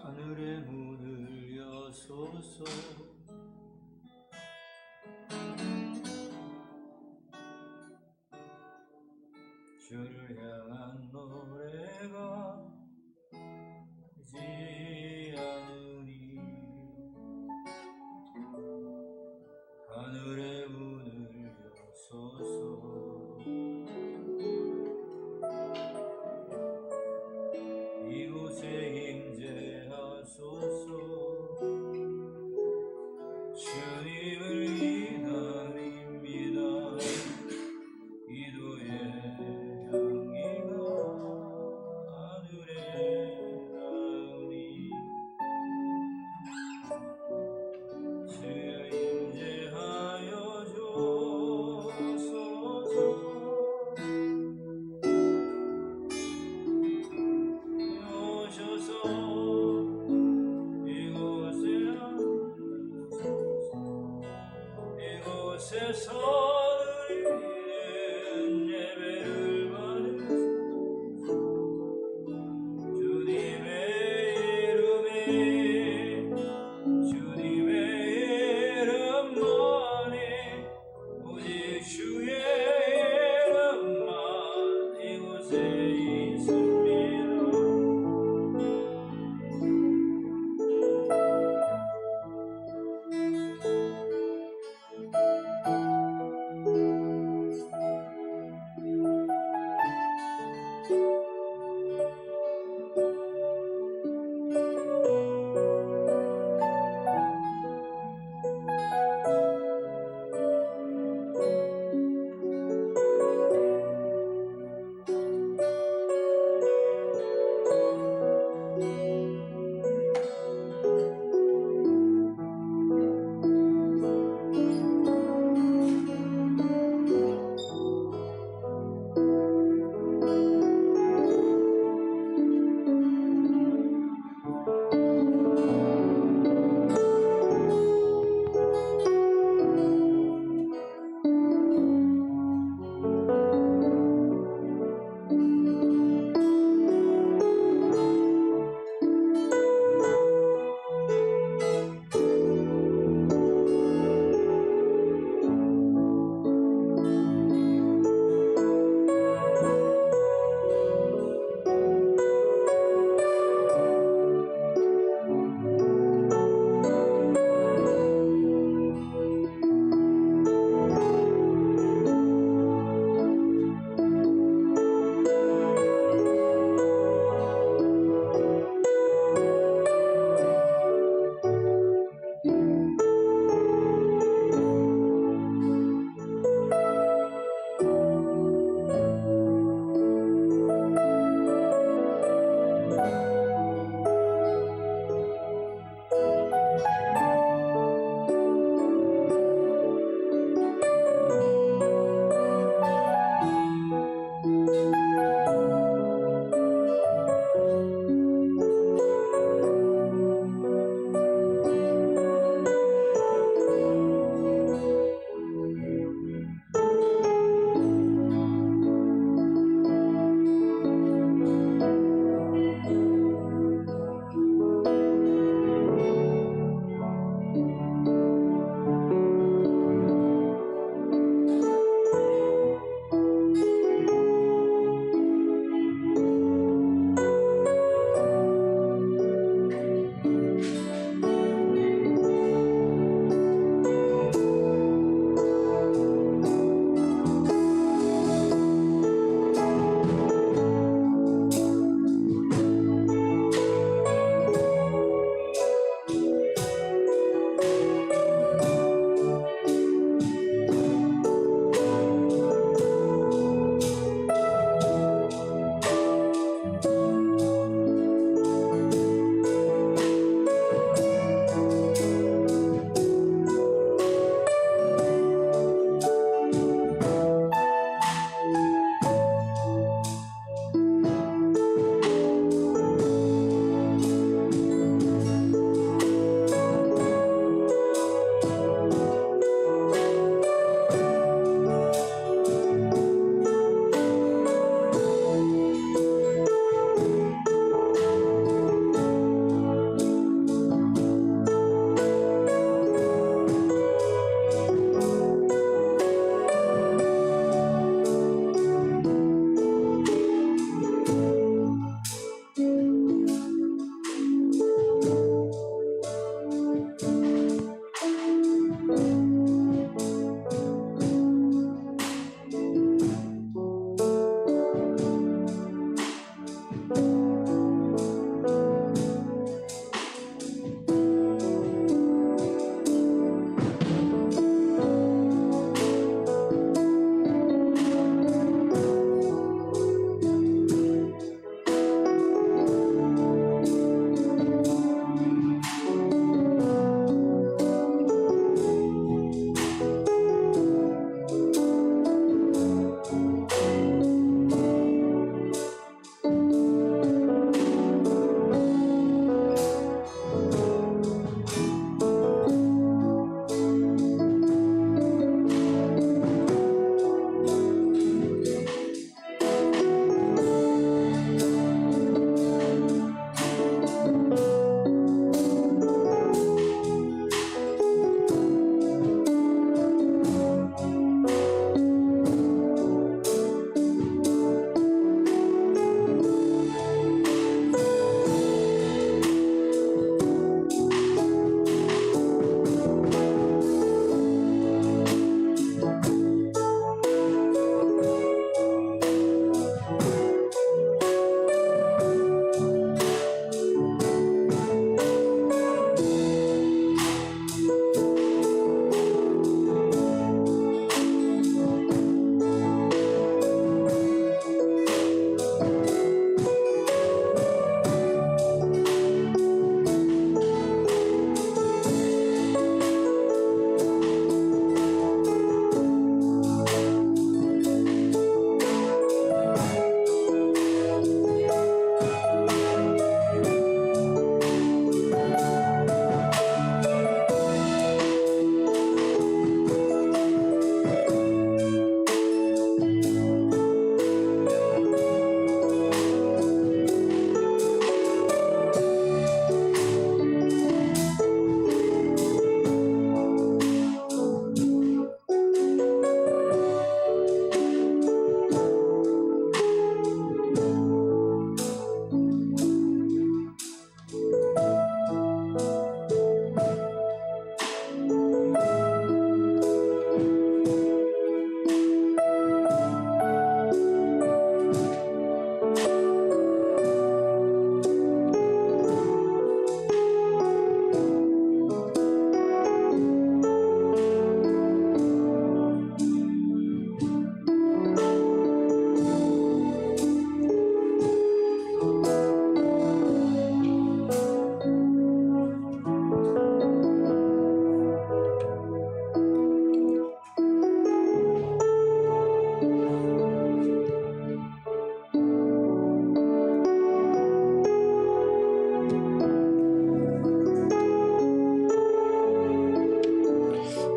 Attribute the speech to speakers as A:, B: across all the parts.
A: 하늘의 문을 여소서. 주를 향한 노래가 되지 않으니 하늘의 문을 여소서. 이곳에 임재하소서. 주님을 기다립니다. 기도의 향기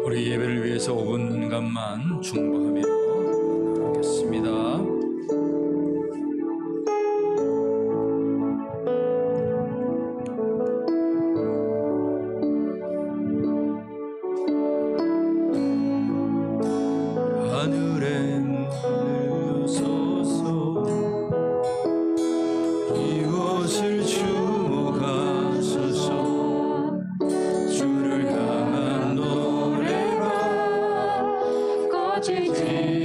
B: 우리 예배를 위해서 5분간만 중보하며 나가겠습니다. 하늘의 문을 여소서 이곳을 주목하소서 주를 향한 노래가 꺼지지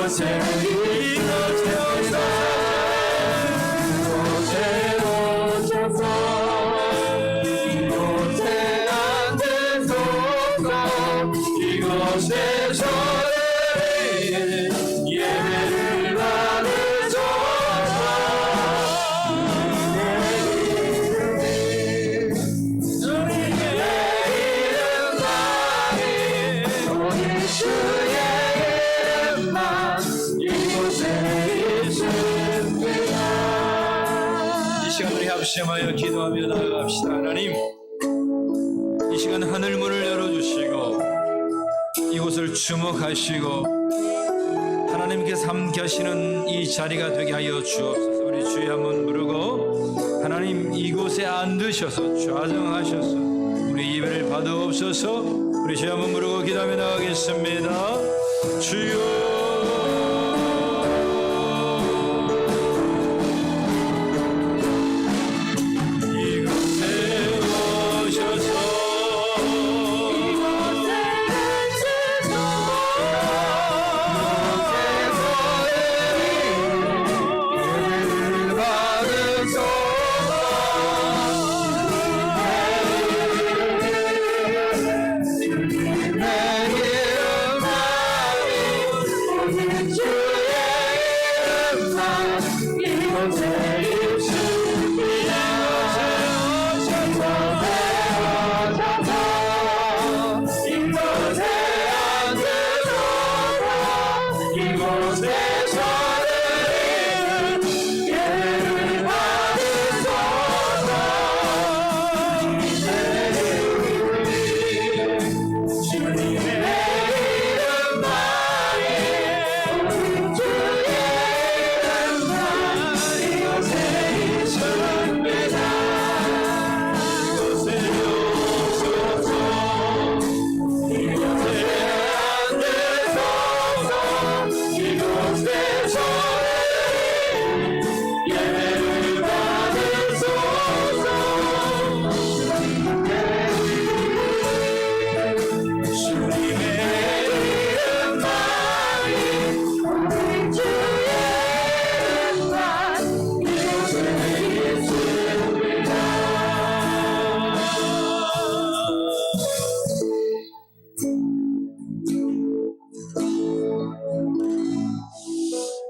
B: 이곳에 오셔서 이곳에 앉으소서 이곳에 저의 예배를 받으소서 주님의 이름만이 오늘 주의 이름만 이곳에 있습니다. 이 시간 우리 합심하여 기도하며 나아갑시다. 하나님, 이 시간 하늘 문을 열어주시고 이곳을 주목하시고 하나님께서 함께 하시는 이 자리가 되게 하여 주옵소서. 우리 주여 한번 부르고 하나님 이곳에 앉으셔서 좌정하셔서 우리 예배를 받아옵소서. 우리 주여 한번 부르고 기도하며 나가겠습니다. 주여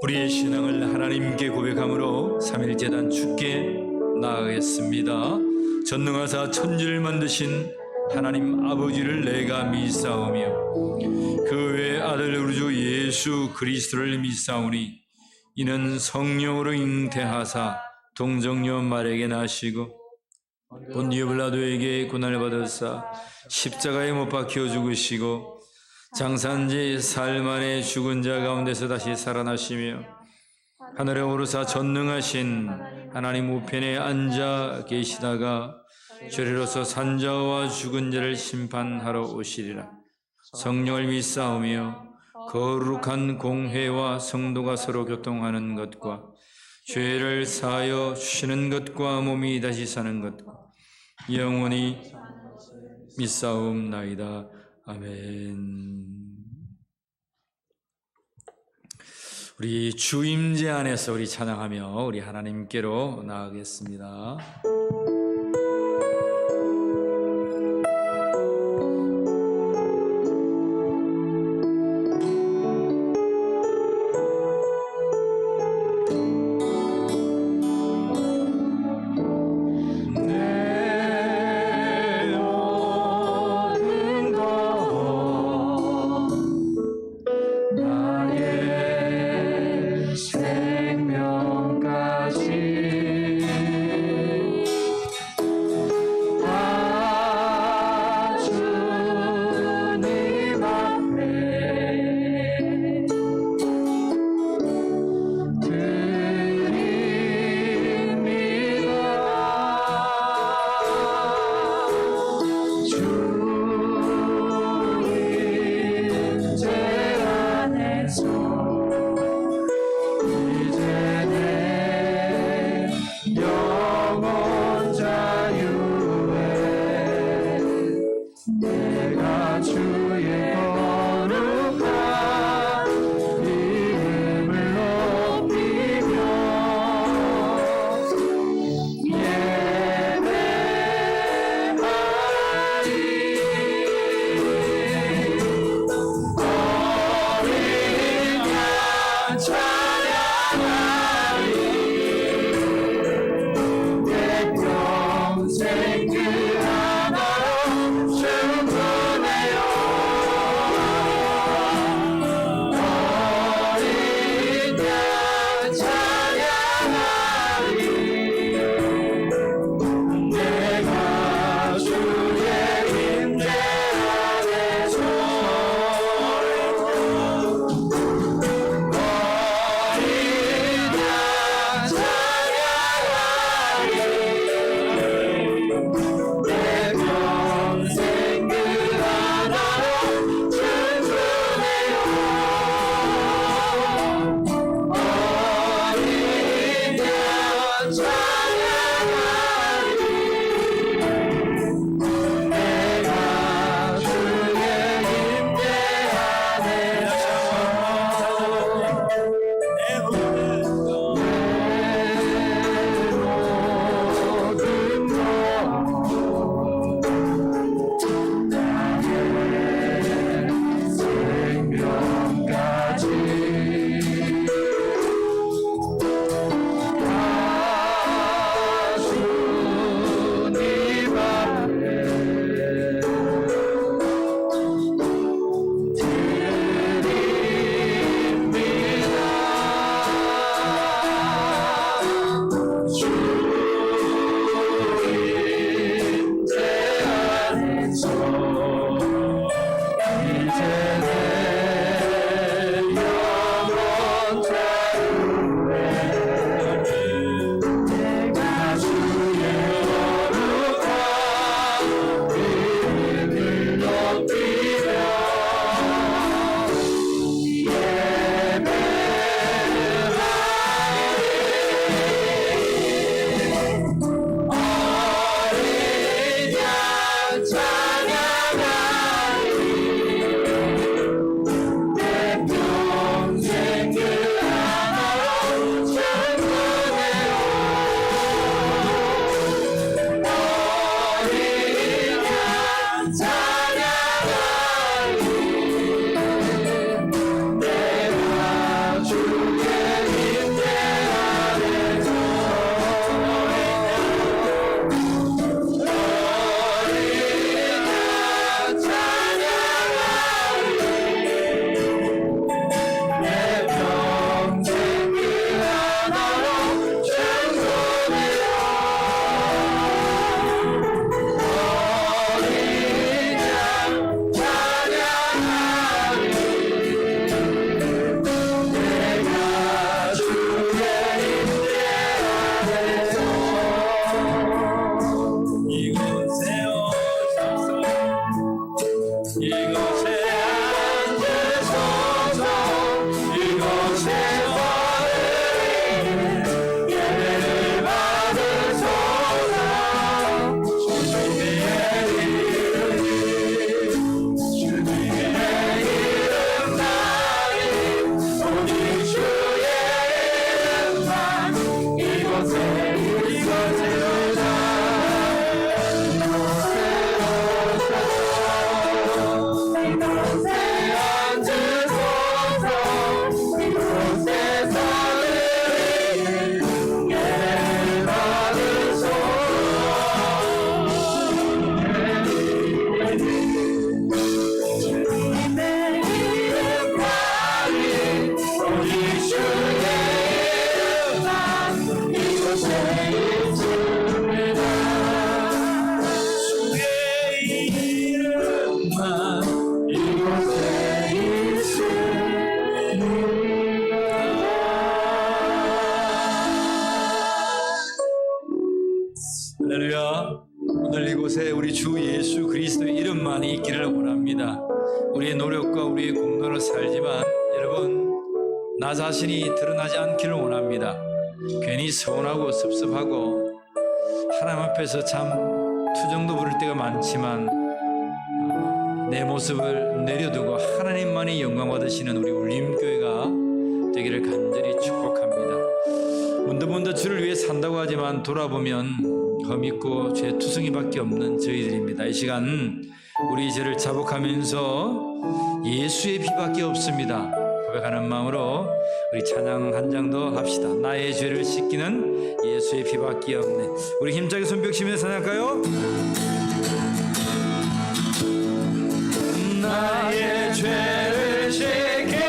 B: 우리의 신앙을 하나님께 고백함으로 3일 제단 주께 나아가겠습니다. 전능하사 천지를 만드신 하나님 아버지를 내가 믿사오며 그 외 아들 우리 주 예수 그리스도를 믿사오니 이는 성령으로 잉태하사 동정녀 마리아에게 나시고 본디오 빌라도에게 고난을 받으사 십자가에 못 박혀 죽으시고 장사한지 사흘 만에 죽은 자 가운데서 다시 살아나시며 하늘에 오르사 전능하신 하나님 우편에 앉아 계시다가 죄로서 산자와 죽은 자를 심판하러 오시리라. 성령을 믿사오며 거룩한 공회와 성도가 서로 교통하는 것과 죄를 사하여 주시는 것과 몸이 다시 사는 것과 영원히 믿사옵나이다. 아멘. 우리 주임제 안에서 우리 찬양하며 우리 하나님께로 나아가겠습니다. 할렐루야. 오늘 이곳에 우리 주 예수 그리스도의 이름만이 있기를 원합니다. 우리의 노력과 우리의 공로로 살지만 여러분, 나 자신이 드러나지 않기를 원합니다. 괜히 서운하고 섭섭하고 하나님 앞에서 참 투정도 부릴 때가 많지만 내 모습을 내려두고 하나님만이 영광 받으시는 우리 울림교회가 되기를 간절히 축복합니다. 문득문득 주를 위해 산다고 하지만 돌아보면 험있고 죄투성이밖에 없는 저희들입니다. 이 시간 우리 죄를 자복하면서 예수의 피밖에 없습니다 고백하는 마음으로 우리 찬양 한 장 더 합시다. 나의 죄를 씻기는 예수의 피밖에 없네. 우리 힘차게 손뼉치며 찬양할까요? 나의 죄를 씻기는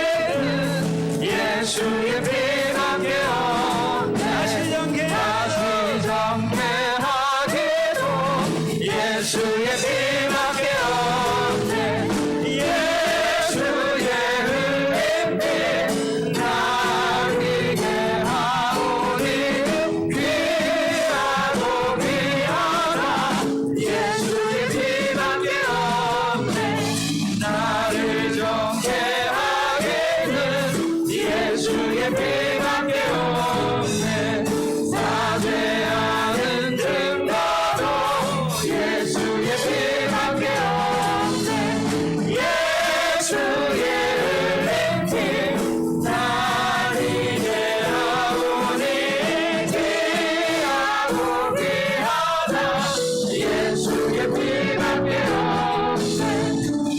B: 예수의 피밖에 없네. 다시 정죄하기도 예수의 피밖에 없네. 예수의 흘린 피 나리게 하오니 귀하고 귀하다. 예수의 피밖에 없네. 나를 정죄하기는 예수의 피밖에 없네. 사죄하는 증거도 예수의 피밖에 없네. 예수의 흘린 피 나리게 하오니 귀하고 귀하다. 예수의 피밖에 없네.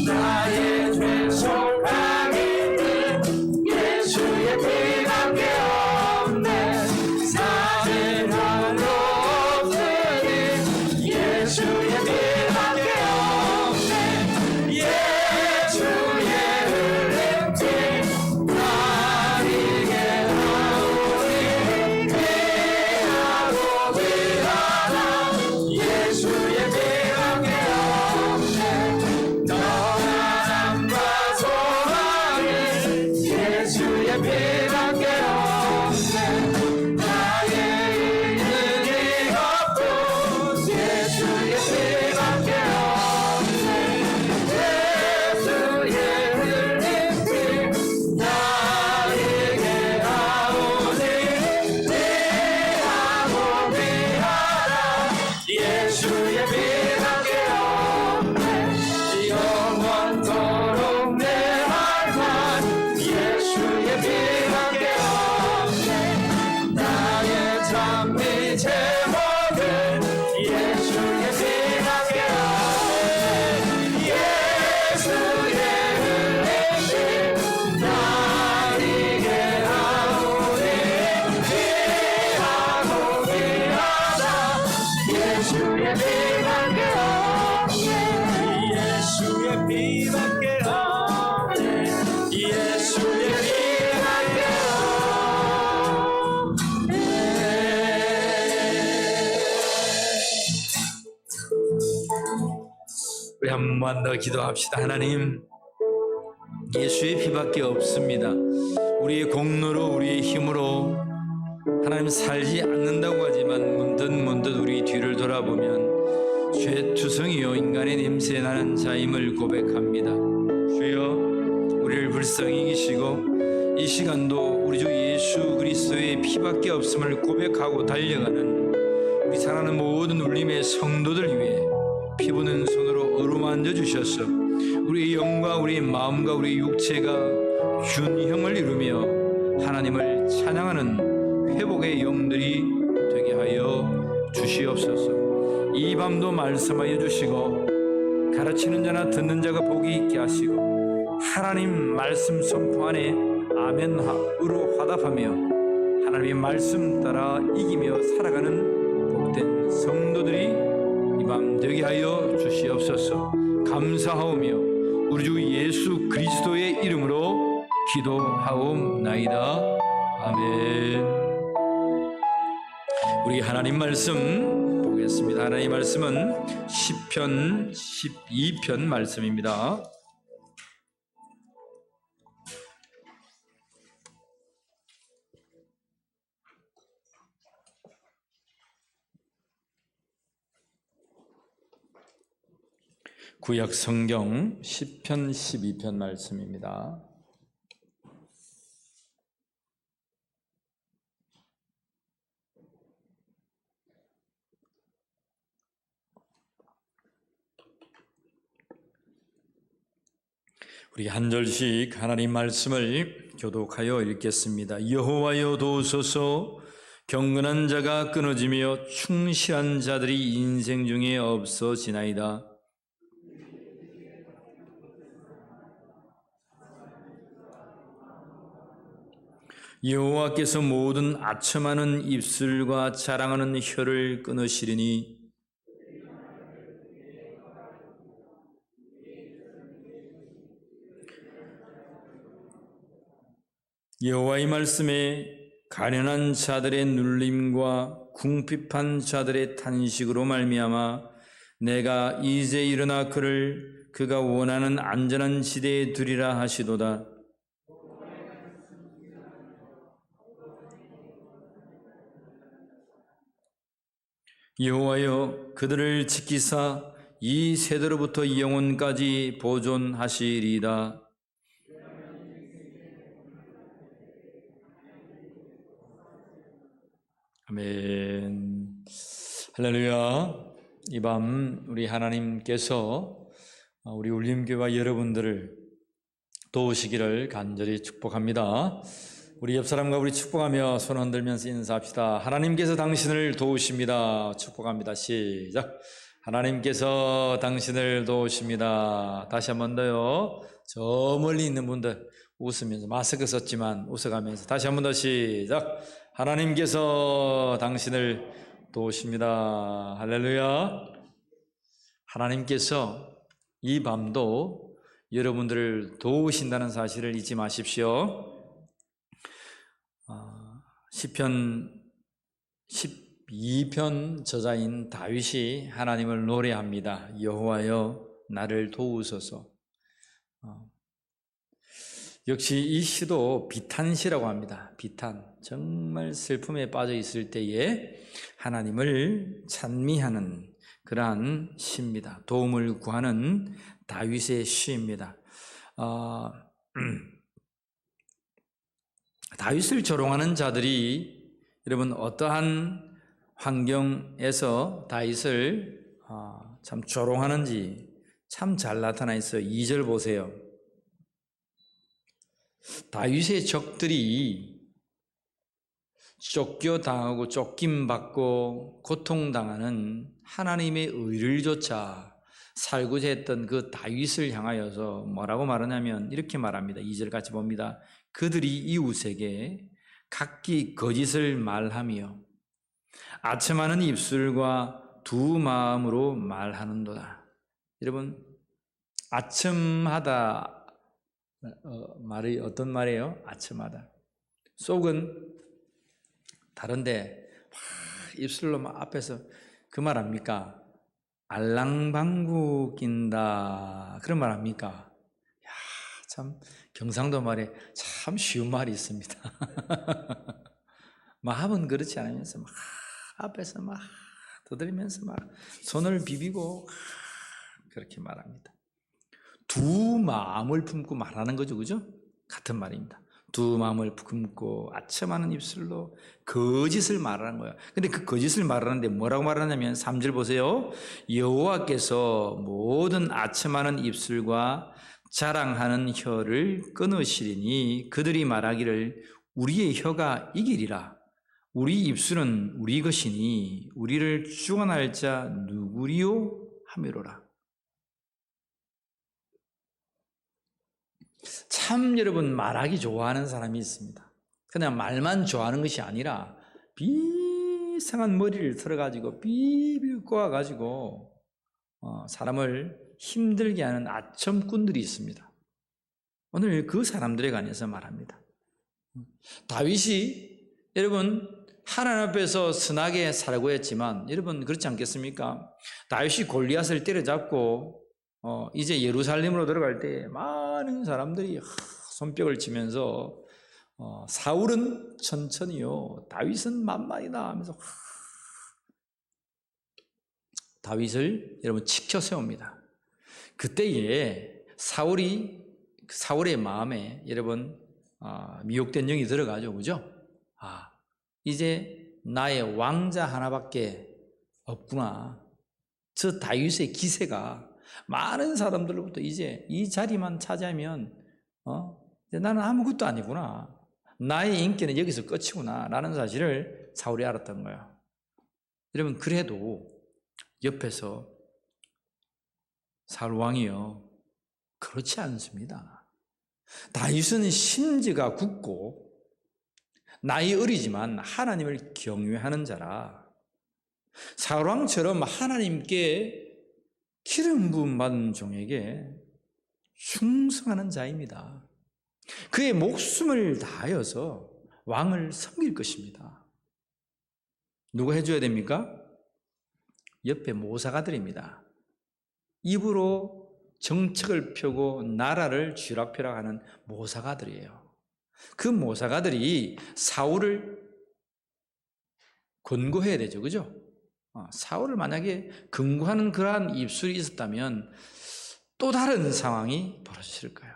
B: 나의 죄 속하기는 예수의 피밖에 없네. 사죄함도 없으니 예수의 피밖에 없네. 예수의 흘린 피 나리게 하오니 귀하고 귀하다. 예수의 피밖에 없네. 떠나남과 소망이 예수의 피밖에 없네. 나의 있는 이것도 예수의 피밖에 없네. 예수의 흘린 피 나에게 하오니 귀하고 귀하다. 예수의 피밖에 없네. 영원토록 내 할만 예수의 피밖에 없네. 나의 찬미 제목은 예수의 피밖에 없네. 예수의 흘린 피 나리게 하오니 귀하고 귀하다. 예수의 피밖에 없네. 예수의 피밖에 없네. 예수의 피밖에 없네. 우리 한 번 더 기도합시다. 하나님, 예수의 피밖에 없습니다. 우리의 공로로 우리의 힘으로 하나님 살지 않는다고 하지만 문득 우리 뒤를 돌아보면 죄투성이요 인간의 냄새 나는 자임을 고백합니다. 주여, 우리를 불쌍히 여기시고 이 시간도 우리 주 예수 그리스도의 피밖에 없음을 고백하고 달려가는 우리 사랑하는 모든 울림의 성도들 위해 피 부는 손으로 어루만져 주셔서 우리의 영과 우리의 마음과 우리의 육체가 균형을 이루며 하나님을 찬양하는 회복의 영들이 되게 하여 주시옵소서. 이 밤도 말씀하여 주시고 가르치는 자나 듣는 자가 복이 있게 하시고 하나님 말씀 선포 안에 아멘으로 화답하며 하나님의 말씀 따라 이기며 살아가는 복된 성도들이 이 밤 되게 하여 주시옵소서. 감사하오며 우리 주 예수 그리스도의 이름으로 기도하옵나이다. 아멘. 우리 하나님 말씀 보겠습니다. 하나님 말씀은 시편 12편 말씀입니다. 구약 성경 시편 12편 말씀입니다. 우리 한 절씩 하나님 말씀을 교독하여 읽겠습니다. 여호와여 도우소서. 경건한 자가 끊어지며 충실한 자들이 인생 중에 없어지나이다. 여호와께서 모든 아첨하는 입술과 자랑하는 혀를 끊으시리니 여호와의 말씀에 가련한 자들의 눌림과 궁핍한 자들의 탄식으로 말미암아 내가 이제 일어나 그가 원하는 안전한 지대에 두리라 하시도다. 여호와여 그들을 지키사 이 세대로부터 영원까지 보존하시리이다. 아멘. 할렐루야. 이 밤 우리 하나님께서 우리 울림교회와 여러분들을 도우시기를 간절히 축복합니다. 우리 옆 사람과 우리 축복하며 손 흔들면서 인사합시다. 하나님께서 당신을 도우십니다. 축복합니다. 시작. 하나님께서 당신을 도우십니다. 다시 한 번 더요. 저 멀리 있는 분들 웃으면서, 마스크 썼지만 웃어가면서 다시 한 번 더 시작. 하나님께서 당신을 도우십니다. 할렐루야. 하나님께서 이 밤도 여러분들을 도우신다는 사실을 잊지 마십시오. 시편 12편 저자인 다윗이 하나님을 노래합니다. 여호와여 나를 도우소서. 역시 이 시도 비탄시라고 합니다. 비탄. 정말 슬픔에 빠져 있을 때에 하나님을 찬미하는 그러한 시입니다. 도움을 구하는 다윗의 시입니다. 다윗을 조롱하는 자들이 여러분 어떠한 환경에서 다윗을 참 조롱하는지 참 잘 나타나 있어요. 2절 보세요. 다윗의 적들이 쫓겨당하고 쫓김받고 고통당하는 하나님의 의를 조차 살고자 했던 그 다윗을 향하여서 뭐라고 말하냐면 이렇게 말합니다. 2절 같이 봅니다. 그들이 이웃에게 각기 거짓을 말하며 아첨하는 입술과 두 마음으로 말하는도다. 여러분 아첨하다 말이 어떤 말이에요? 아첨하다. 속은 다른데 입술로 막 앞에서 그 말 합니까? 알랑방구 낀다 그런 말 합니까? 야, 참 경상도 말에 참 쉬운 말이 있습니다. 마음은 그렇지 않으면서 막 앞에서 막 두드리면서 막 손을 비비고 그렇게 말합니다. 두 마음을 품고 말하는 거죠, 그죠? 같은 말입니다. 두 마음을 품고 아첨하는 입술로 거짓을 말하는 거예요. 근데 그 거짓을 말하는데 뭐라고 말하냐면 3절 보세요. 여호와께서 모든 아첨하는 입술과 자랑하는 혀를 끊으시리니 그들이 말하기를 우리의 혀가 이기리라. 우리 입술은 우리 것이니 우리를 주관할 자 누구리요 하미로라. 참 여러분 말하기 좋아하는 사람이 있습니다. 그냥 말만 좋아하는 것이 아니라 비상한 머리를 틀어가지고 비비 꼬아가지고 사람을 힘들게 하는 아첨꾼들이 있습니다. 오늘 그 사람들에 관해서 말합니다. 다윗이 여러분 하나님 앞에서 선하게 살고 했지만 여러분 그렇지 않겠습니까? 다윗이 골리앗을 때려잡고 이제 예루살렘으로 들어갈 때 많은 사람들이 손뼉을 치면서 사울은 천천히요 다윗은 만만이다 하면서 다윗을 여러분 치켜 세웁니다. 그때에 사울의 마음에 여러분 미혹된 영이 들어가죠, 그죠? 이제 나의 왕자 하나밖에 없구나. 저 다윗의 기세가 많은 사람들로부터 이제 이 자리만 차지하면 이제 나는 아무것도 아니구나. 나의 인기는 여기서 끝이구나 라는 사실을 사울이 알았던 거예요. 여러분 그래도 옆에서 사울 왕이요 그렇지 않습니다. 다윗은 심지가 굳고 나이 어리지만 하나님을 경외하는 자라. 사울왕처럼 하나님께 기름 부음 받은 종에게 충성하는 자입니다. 그의 목숨을 다하여서 왕을 섬길 것입니다. 누가 해줘야 됩니까? 옆에 모사가들입니다. 입으로 정책을 펴고 나라를 쥐락펴락하는 모사가들이에요. 그 모사가들이 사울을 권고해야 되죠, 그죠? 사울을 만약에 근거하는 그러한 입술이 있었다면 또 다른 상황이 벌어졌을 거예요.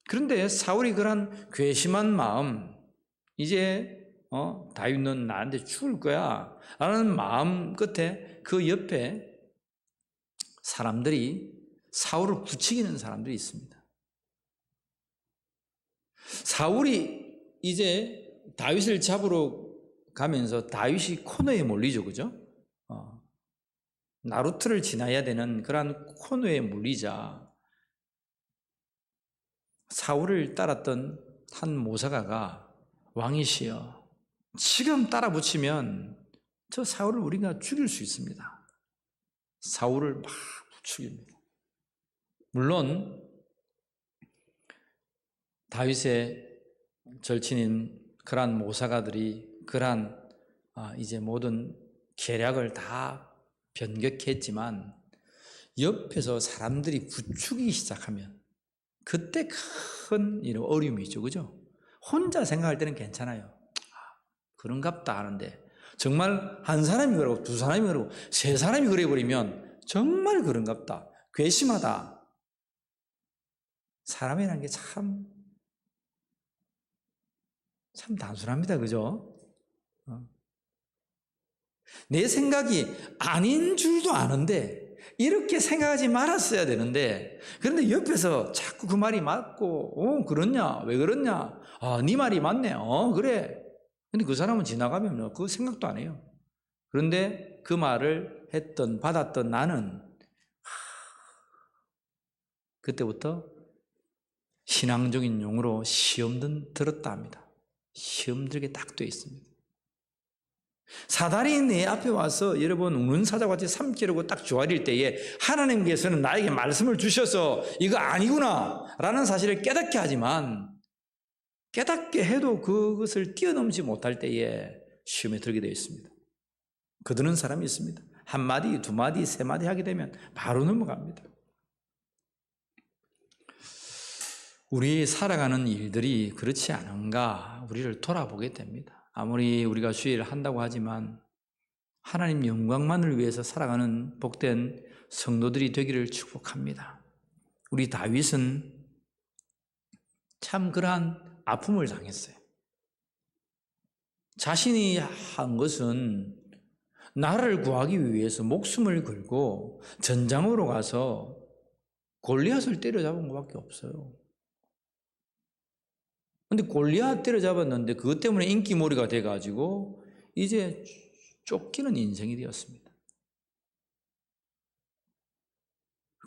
B: 그런데 사울이 그러한 괘씸한 마음, 이제 다윗 넌 나한테 죽을 거야 라는 마음 끝에 그 옆에 사람들이 사울을 부추기는 사람들이 있습니다. 사울이 이제 다윗을 잡으러 가면서 다윗이 코너에 몰리죠, 그죠? 나루트를 지나야 되는 그러한 코너에 몰리자 사울을 따랐던 한 모사가가 왕이시여, 지금 따라 붙이면 저 사울을 우리가 죽일 수 있습니다. 사울을 막 부추깁니다. 물론 다윗의 절친인 그러한 모사가들이 그러한 이제 모든 계략을 다 변격했지만 옆에서 사람들이 부추기기 시작하면 그때 큰 이런 어려움이 있죠, 그죠? 혼자 생각할 때는 괜찮아요. 그런갑다 하는데 정말 한 사람이 그러고 두 사람이 그러고 세 사람이 그래버리면 정말 그런갑다, 괘씸하다. 사람이라는 게 참 단순합니다, 그죠? 내 생각이 아닌 줄도 아는데 이렇게 생각하지 말았어야 되는데, 그런데 옆에서 자꾸 그 말이 맞고 그렇냐, 왜 그렇냐, 네 말이 맞네, 그래. 근데 그 사람은 지나가면 그 생각도 안 해요. 그런데 그 말을 받았던 나는 그때부터 신앙적인 용어로 시험 들었다 합니다. 시험 들게 딱 돼 있습니다. 사단이 내 앞에 와서 여러분 우는 사자같이 삼키려고 딱 조아릴 때에 하나님께서는 나에게 말씀을 주셔서 이거 아니구나 라는 사실을 깨닫게 하지만, 깨닫게 해도 그것을 뛰어넘지 못할 때에 시험에 들게 되어 있습니다. 거드는 사람이 있습니다. 한 마디, 두 마디, 세 마디 하게 되면 바로 넘어갑니다. 우리 살아가는 일들이 그렇지 않은가 우리를 돌아보게 됩니다. 아무리 우리가 주의를 한다고 하지만 하나님 영광만을 위해서 살아가는 복된 성도들이 되기를 축복합니다. 우리 다윗은 참 그러한 아픔을 당했어요. 자신이 한 것은 나라를 구하기 위해서 목숨을 걸고 전장으로 가서 골리앗을 때려잡은 것밖에 없어요. 근데 골리앗 때려잡았는데 그것 때문에 인기몰이가 돼가지고 이제 쫓기는 인생이 되었습니다.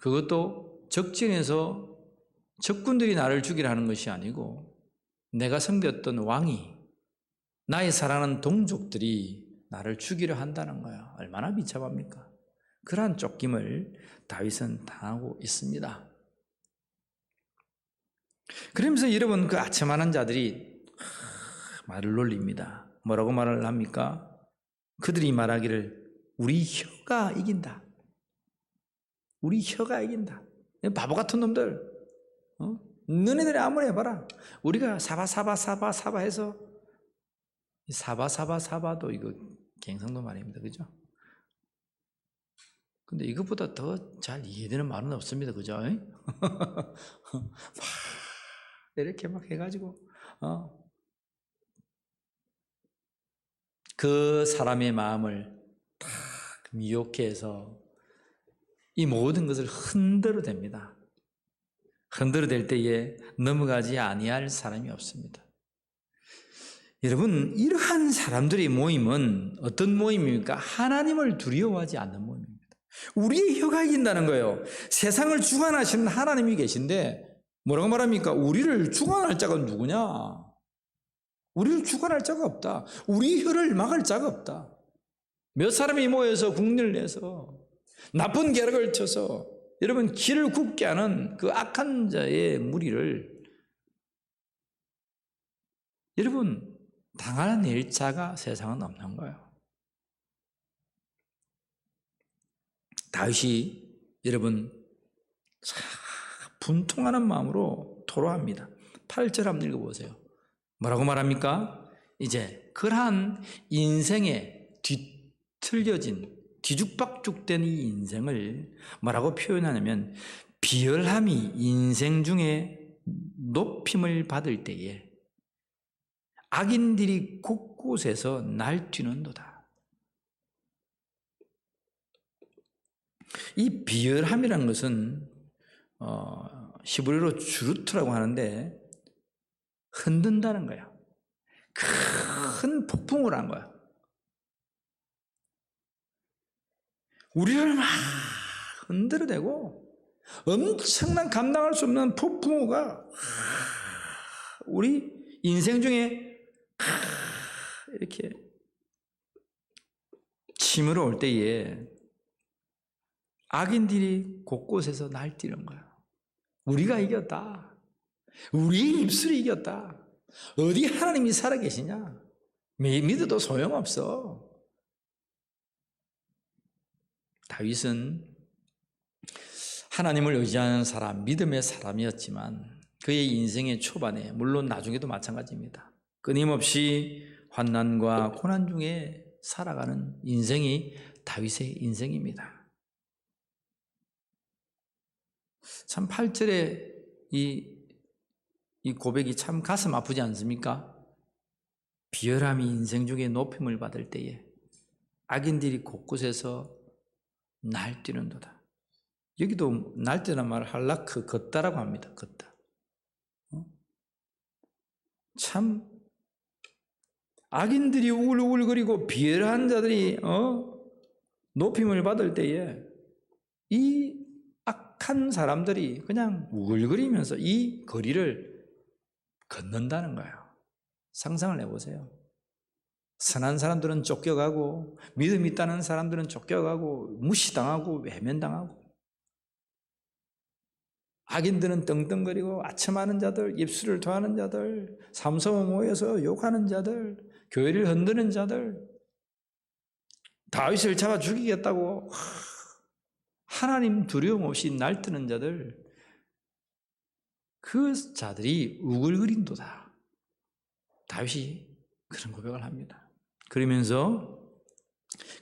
B: 그것도 적진에서 적군들이 나를 죽이려 하는 것이 아니고 내가 섬겼던 왕이, 나의 사랑하는 동족들이 나를 죽이려 한다는 거야. 얼마나 비참합니까? 그러한 쫓김을 다윗은 당하고 있습니다. 그러면서 여러분 그 아첨하는 자들이 말을 놀립니다. 뭐라고 말을 합니까? 그들이 말하기를 우리 혀가 이긴다. 우리 혀가 이긴다. 바보 같은 놈들. 너네들이 아무리 해봐라. 우리가 사바 해서 사바도 이거 갱상도 말입니다. 그죠? 근데 이것보다 더 잘 이해되는 말은 없습니다. 그죠? 막 이렇게 막 해가지고 그 사람의 마음을 탁 미혹해서 이 모든 것을 흔들어댑니다. 흔들어댈 때에 넘어가지 아니할 사람이 없습니다. 여러분, 이러한 사람들의 모임은 어떤 모임입니까? 하나님을 두려워하지 않는 모임입니다. 우리의 혀가 이긴다는 거예요. 세상을 주관하시는 하나님이 계신데 뭐라고 말합니까? 우리를 주관할 자가 누구냐? 우리를 주관할 자가 없다. 우리 혀를 막을 자가 없다. 몇 사람이 모여서 국리를 내서 나쁜 계략을 쳐서 여러분 길을 굽게 하는 그 악한 자의 무리를 여러분 당하는 일자가 세상은 없는 거예요. 다윗이 여러분 분통하는 마음으로 토로합니다. 8절 한번 읽어보세요. 뭐라고 말합니까? 이제 그러한 인생에 뒤틀려진 뒤죽박죽된 이 인생을 뭐라고 표현하냐면 비열함이 인생 중에 높임을 받을 때에 악인들이 곳곳에서 날뛰는도다. 이 비열함이라는 것은 히브리어로 주루트라고 하는데 흔든다는 거야. 큰 폭풍을 한 거야. 우리를 막 흔들어대고 엄청난 감당할 수 없는 폭풍우가 우리 인생 중에 이렇게 치밀어 올 때에 악인들이 곳곳에서 날뛰는 거야. 우리가 이겼다. 우리의 입술이 이겼다. 어디 하나님이 살아계시냐? 믿어도 소용없어. 다윗은 하나님을 의지하는 사람, 믿음의 사람이었지만 그의 인생의 초반에, 물론 나중에도 마찬가지입니다. 끊임없이 환난과 고난 중에 살아가는 인생이 다윗의 인생입니다. 참 8절에 이 고백이 참 가슴 아프지 않습니까? 비열함이 인생 중에 높임을 받을 때에 악인들이 곳곳에서 날뛰는도다. 여기도 날뛰는 말을 할라크, 걷다라고 합니다. 걷다. 참 악인들이 우글우글거리고 비열한 자들이 높임을 받을 때에 이 악한 사람들이 그냥 우글거리면서 이 거리를 걷는다는 거예요. 상상을 해보세요. 선한 사람들은 쫓겨가고 믿음 있다는 사람들은 쫓겨가고 무시당하고 외면당하고 악인들은 떵떵거리고 아첨하는 자들, 입술을 토하는 자들, 삼성을 모여서 욕하는 자들, 교회를 흔드는 자들, 다윗을 잡아 죽이겠다고 하나님 두려움 없이 날뛰는 자들, 그 자들이 우글거린도다. 다윗이 그런 고백을 합니다. 그러면서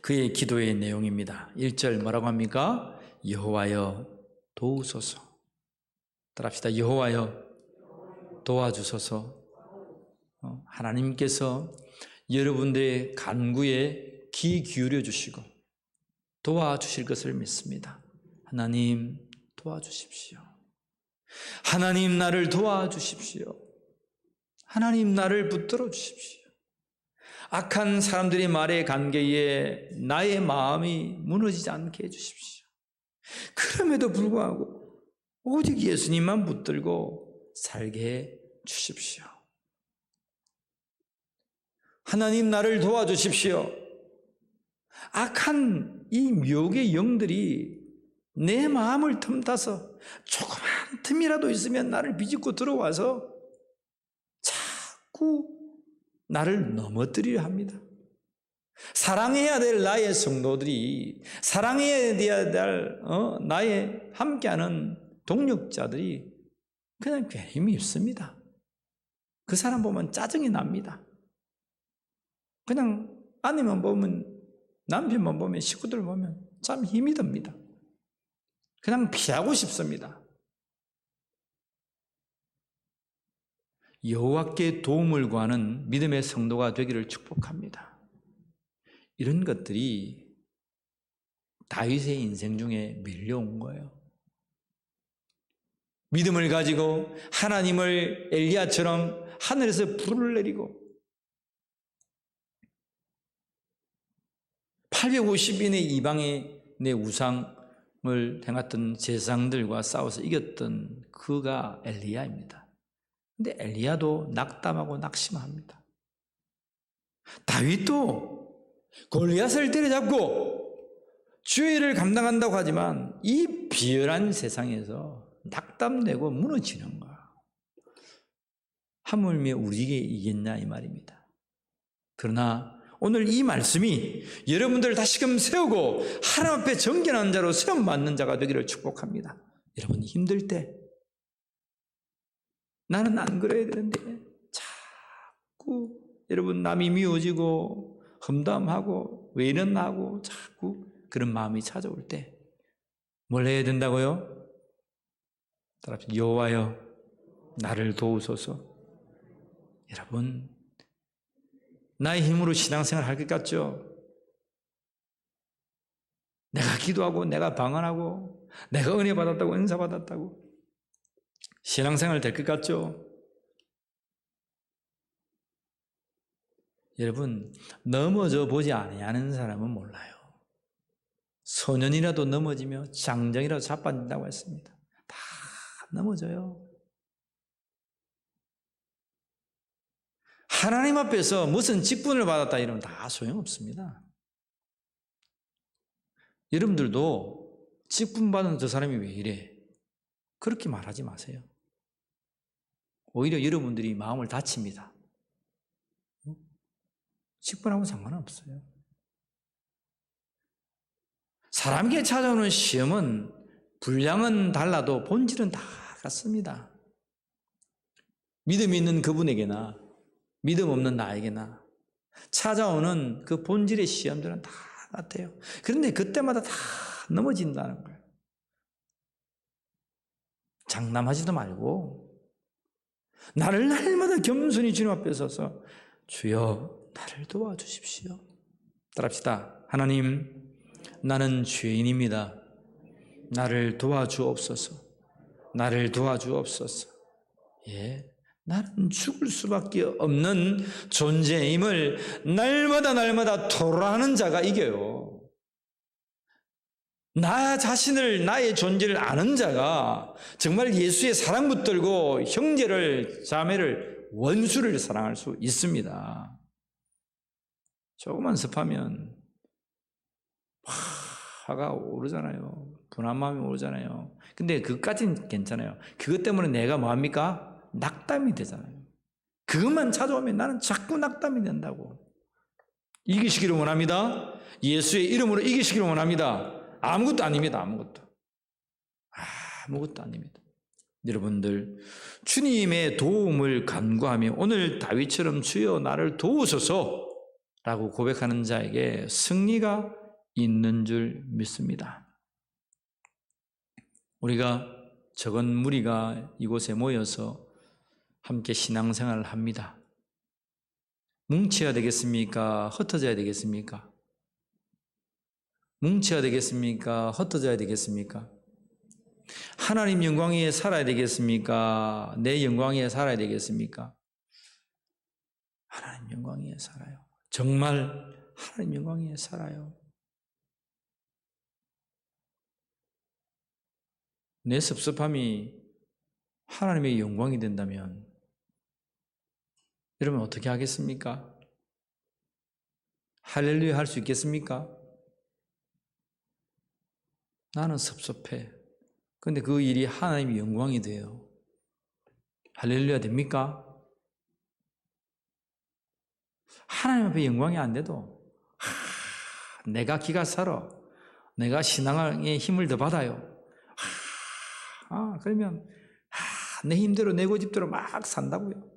B: 그의 기도의 내용입니다. 1절 뭐라고 합니까? 여호와여 도우소서. 따라합시다. 여호와여 도와주소서. 하나님께서 여러분들의 간구에 귀 기울여 주시고 도와주실 것을 믿습니다. 하나님 도와주십시오. 하나님 나를 도와주십시오. 하나님 나를 붙들어 주십시오. 악한 사람들의 말에 관계에 나의 마음이 무너지지 않게 해주십시오. 그럼에도 불구하고 오직 예수님만 붙들고 살게 해 주십시오. 하나님 나를 도와주십시오. 악한 이 묘의 영들이 내 마음을 틈타서 조그만 틈이라도 있으면 나를 비집고 들어와서 자꾸 나를 넘어뜨리려 합니다. 사랑해야 될 나의 성도들이, 사랑해야 될 나의 함께하는 동력자들이 그냥 괜히 밉습니다. 그 사람 보면 짜증이 납니다. 그냥 아내만 보면, 남편만 보면, 식구들 보면 참 힘이 듭니다. 그냥 피하고 싶습니다. 여호와께 도움을 구하는 믿음의 성도가 되기를 축복합니다. 이런 것들이 다윗의 인생 중에 밀려온 거예요. 믿음을 가지고 하나님을 엘리야처럼 하늘에서 불을 내리고 850인의 이방인의 우상을 행했던 제사장들과 싸워서 이겼던 그가 엘리야입니다. 근데 엘리야도 낙담하고 낙심합니다. 다윗도 골리앗을 때려잡고 주의를 감당한다고 하지만 이 비열한 세상에서 낙담되고 무너지는 거야. 하물며 우리에게 이겼냐 이 말입니다. 그러나 오늘 이 말씀이 여러분들을 다시금 세우고 하나님 앞에 정결한 자로 세움받는 자가 되기를 축복합니다. 여러분 힘들 때 나는 안 그래야 되는데 자꾸 여러분 남이 미워지고 험담하고 왜 이러나 하고 자꾸 그런 마음이 찾아올 때 뭘 해야 된다고요? 따라합시다. 여호와여 나를 도우소서. 여러분 나의 힘으로 신앙생활 할 것 같죠? 내가 기도하고 내가 방언하고 내가 은혜 받았다고 은사 받았다고 신앙생활 될 것 같죠? 여러분 넘어져 보지 아니하는 사람은 몰라요. 소년이라도 넘어지며 장정이라도 자빠진다고 했습니다. 다 넘어져요. 하나님 앞에서 무슨 직분을 받았다 이러면 다 소용없습니다. 여러분들도 직분 받은 저 사람이 왜 이래? 그렇게 말하지 마세요. 오히려 여러분들이 마음을 다칩니다. 직분하고 상관없어요. 사람에게 찾아오는 시험은 분량은 달라도 본질은 다 같습니다. 믿음이 있는 그분에게나 믿음 없는 나에게나 찾아오는 그 본질의 시험들은 다 같아요. 그런데 그때마다 다 넘어진다는 거예요. 장담하지도 말고 나를 날마다 겸손히 주님 앞에 서서 주여 나를 도와주십시오. 따라합시다. 하나님 나는 죄인입니다. 나를 도와주옵소서. 나를 도와주옵소서. 예, 나는 죽을 수밖에 없는 존재임을 날마다 토로하는 자가 이겨요. 나 자신을 나의 존재를 아는 자가 정말 예수의 사랑 붙들고 형제를 자매를 원수를 사랑할 수 있습니다. 조금만 습하면 화가 오르잖아요. 분한 마음이 오르잖아요. 근데 그것까지는 괜찮아요. 그것 때문에 내가 뭐합니까? 낙담이 되잖아요. 그것만 찾아오면 나는 자꾸 낙담이 된다고. 이기시기를 원합니다. 예수의 이름으로 이기시기를 원합니다. 아무것도 아닙니다. 아무것도 아닙니다. 여러분들 주님의 도움을 간구하며 오늘 다윗처럼 주여 나를 도우소서 라고 고백하는 자에게 승리가 있는 줄 믿습니다. 우리가 적은 무리가 이곳에 모여서 함께 신앙생활을 합니다. 뭉쳐야 되겠습니까? 흩어져야 되겠습니까? 뭉쳐야 되겠습니까? 흩어져야 되겠습니까? 하나님 영광 위에 살아야 되겠습니까? 내 영광 위에 살아야 되겠습니까? 하나님 영광 위에 살아요. 정말 하나님 영광 위에 살아요. 내 섭섭함이 하나님의 영광이 된다면 여러분 어떻게 하겠습니까? 할렐루야 할 수 있겠습니까? 나는 섭섭해. 그런데 그 일이 하나님의 영광이 돼요. 할렐루야 됩니까? 하나님 앞에 영광이 안 돼도 내가 기가 살아. 내가 신앙의 힘을 더 받아요. 그러면 내 힘대로 내 고집대로 막 산다고요.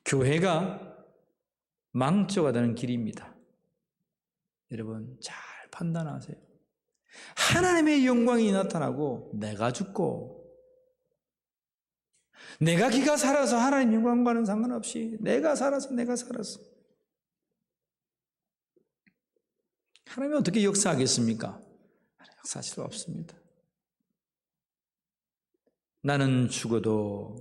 B: 교회가 망조가 되는 길입니다. 여러분 잘 판단하세요. 하나님의 영광이 나타나고 내가 죽고 내가 기가 살아서 하나님 영광과는 상관없이 내가 살아서 하나님이 어떻게 역사하겠습니까? 하나님 역사할 수 없습니다. 나는 죽어도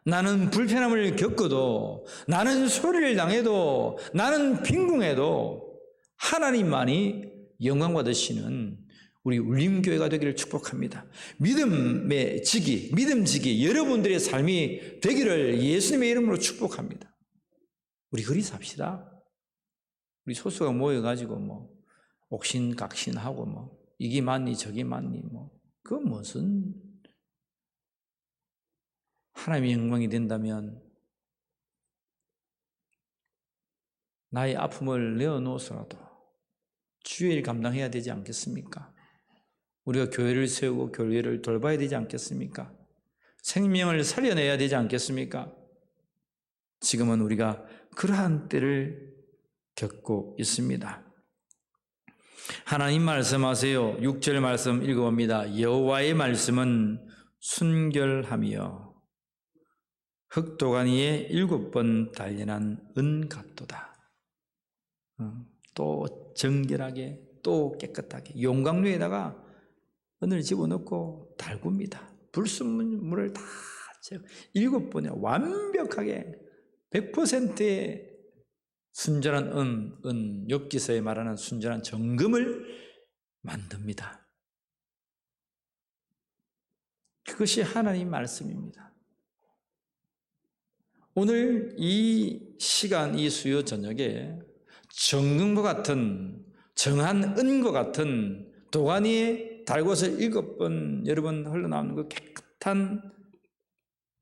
B: 나는 불편함을 겪어도 나는 소리를 당해도 나는 빈궁해도 하나님만이 영광 받으시는 우리 울림교회가 되기를 축복합니다. 믿음지기 여러분들의 삶이 되기를 예수님의 이름으로 축복합니다. 우리 그리 삽시다. 우리 소수가 모여가지고 옥신각신하고 이게 맞니 저기 맞니 그건 무슨 하나님의 영광이 된다면 나의 아픔을 내어놓아서라도 주의 일 감당해야 되지 않겠습니까? 우리가 교회를 세우고 교회를 돌봐야 되지 않겠습니까? 생명을 살려내야 되지 않겠습니까? 지금은 우리가 그러한 때를 겪고 있습니다. 하나님 말씀하세요. 6절 말씀 읽어봅니다. 여호와의 말씀은 순결하며 흑도가니에 7번 단련한 은 같도다. 또 정결하게 또 깨끗하게 용광로에다가 은을 집어넣고 달굽니다. 불순물을 다 7번에 완벽하게 100%의 순전한 욥기서에 말하는 순전한 정금을 만듭니다. 그것이 하나님 말씀입니다. 오늘 이 시간, 이 수요 저녁에 정금과 같은 정한 은과 같은 도가니에 달궈서 7번 여러분 흘러나오는 그 깨끗한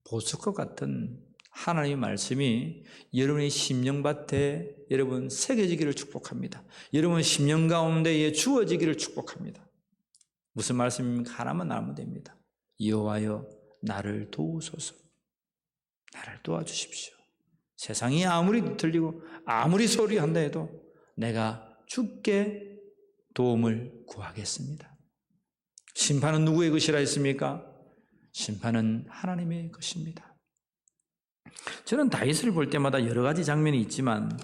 B: 보석과 같은 하나님의 말씀이 여러분의 심령밭에 여러분 새겨지기를 축복합니다. 여러분 심령 가운데에 주어지기를 축복합니다. 무슨 말씀입니까? 하나만 알면 됩니다. 여호와여 나를 도우소서. 나를 도와주십시오. 세상이 아무리 들리고 아무리 소리한다 해도 내가 주께 도움을 구하겠습니다. 심판은 누구의 것이라 했습니까? 심판은 하나님의 것입니다. 저는 다윗을 볼 때마다 여러 가지 장면이 있지만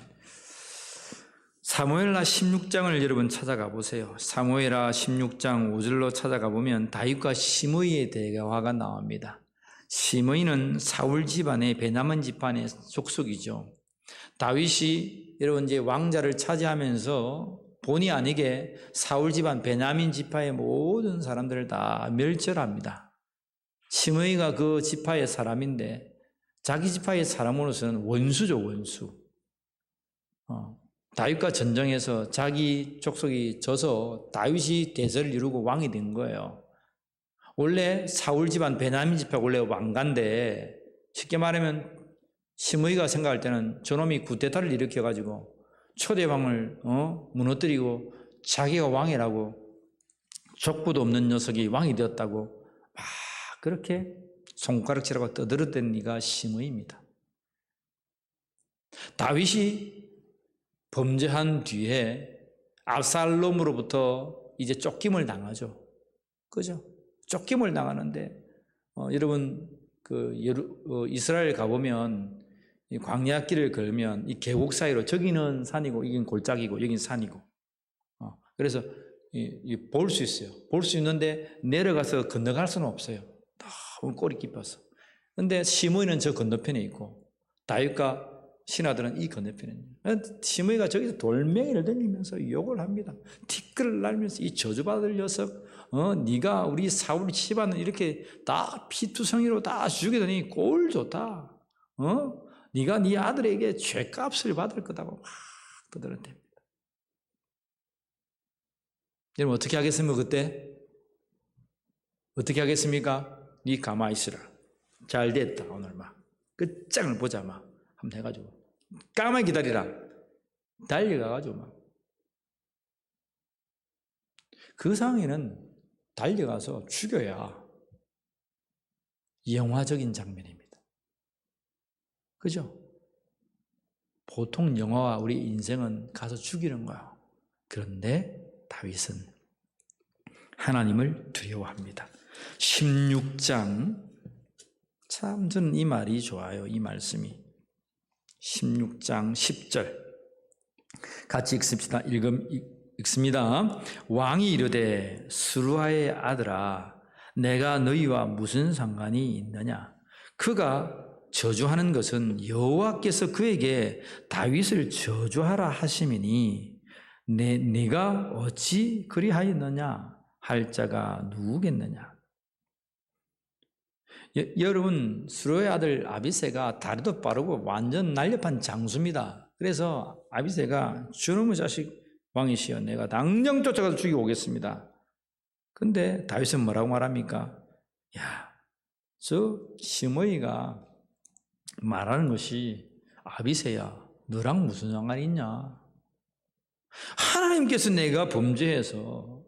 B: 사무엘하 16장을 여러분 찾아가 보세요. 사무엘하 16장 5절로 찾아가 보면 다윗과 시므이의 대화가 나옵니다. 시므이는 사울 집안의 베냐민 집안의 족속이죠. 다윗이 여러분 이제 왕자를 차지하면서 본의 아니게 사울 집안 베냐민 지파의 모든 사람들을 다 멸절합니다. 시므이가 그 지파의 사람인데 자기 지파의 사람으로서는 원수죠, 원수. 다윗과 전쟁에서 자기 족속이 져서 다윗이 대세를 이루고 왕이 된 거예요. 원래 사울 집안 베냐민 지파가 원래 왕가인데 쉽게 말하면 시므이가 생각할 때는 저놈이 구테타를 일으켜가지고 초대왕을 무너뜨리고 자기가 왕이라고 족부도 없는 녀석이 왕이 되었다고 막 그렇게 손가락질하고 떠들었던 이가 시므이입니다. 다윗이 범죄한 뒤에 압살롬으로부터 이제 쫓김을 당하죠. 그죠? 쫓김을 당하는데 여러분 이스라엘 가보면 이 광야길을 걸으면 이 계곡 사이로 저기는 산이고 여기는 골짜기고 여기는 산이고 그래서 볼 수 있어요. 볼 수 있는데 내려가서 건너갈 수는 없어요. 너무 꼴이 깊어서. 근데 시므이는 저 건너편에 있고 다윗과 신하들은 이 건너편에 있는. 시므이가 저기서 돌멩이를 던지면서 욕을 합니다. 티끌을 날면서 이 저주받을 녀석, 네가 우리 사울 집안은 이렇게 다 피투성이로 다 죽이더니 꼴 좋다. 네가 네 아들에게 죄값을 받을 거다고 막 떠들었답니다. 여러분 어떻게 하겠습니까? 그때 어떻게 하겠습니까? 네 가만히 있으라. 잘 됐다 오늘 막 끝장을 보자 막 한번 해가지고 까마귀 기다리라. 달려가가지고 막 그 상황에는 달려가서 죽여야 영화적인 장면입니다. 그죠? 보통 영화와 우리 인생은 가서 죽이는 거야. 그런데 다윗은 하나님을 두려워합니다. 16장 참 저는 이 말이 좋아요. 이 말씀이 16장 10절 같이 읽습니다. 읽습니다. 왕이 이르되 스루아의 아들아 내가 너희와 무슨 상관이 있느냐? 그가 저주하는 것은 여호와께서 그에게 다윗을 저주하라 하심이니 네가 어찌 그리하였느냐 할 자가 누구겠느냐? 여러분, 수로의 아들 아비새가 다리도 빠르고 완전 날렵한 장수입니다. 그래서 아비새가 저놈의 자식 왕이시여 내가 당장 쫓아가서 죽이고 오겠습니다. 근데 다윗은 뭐라고 말합니까? 야, 저 시므이가 말하는 것이 아비새야, 너랑 무슨 상관이 있냐? 하나님께서 내가 범죄해서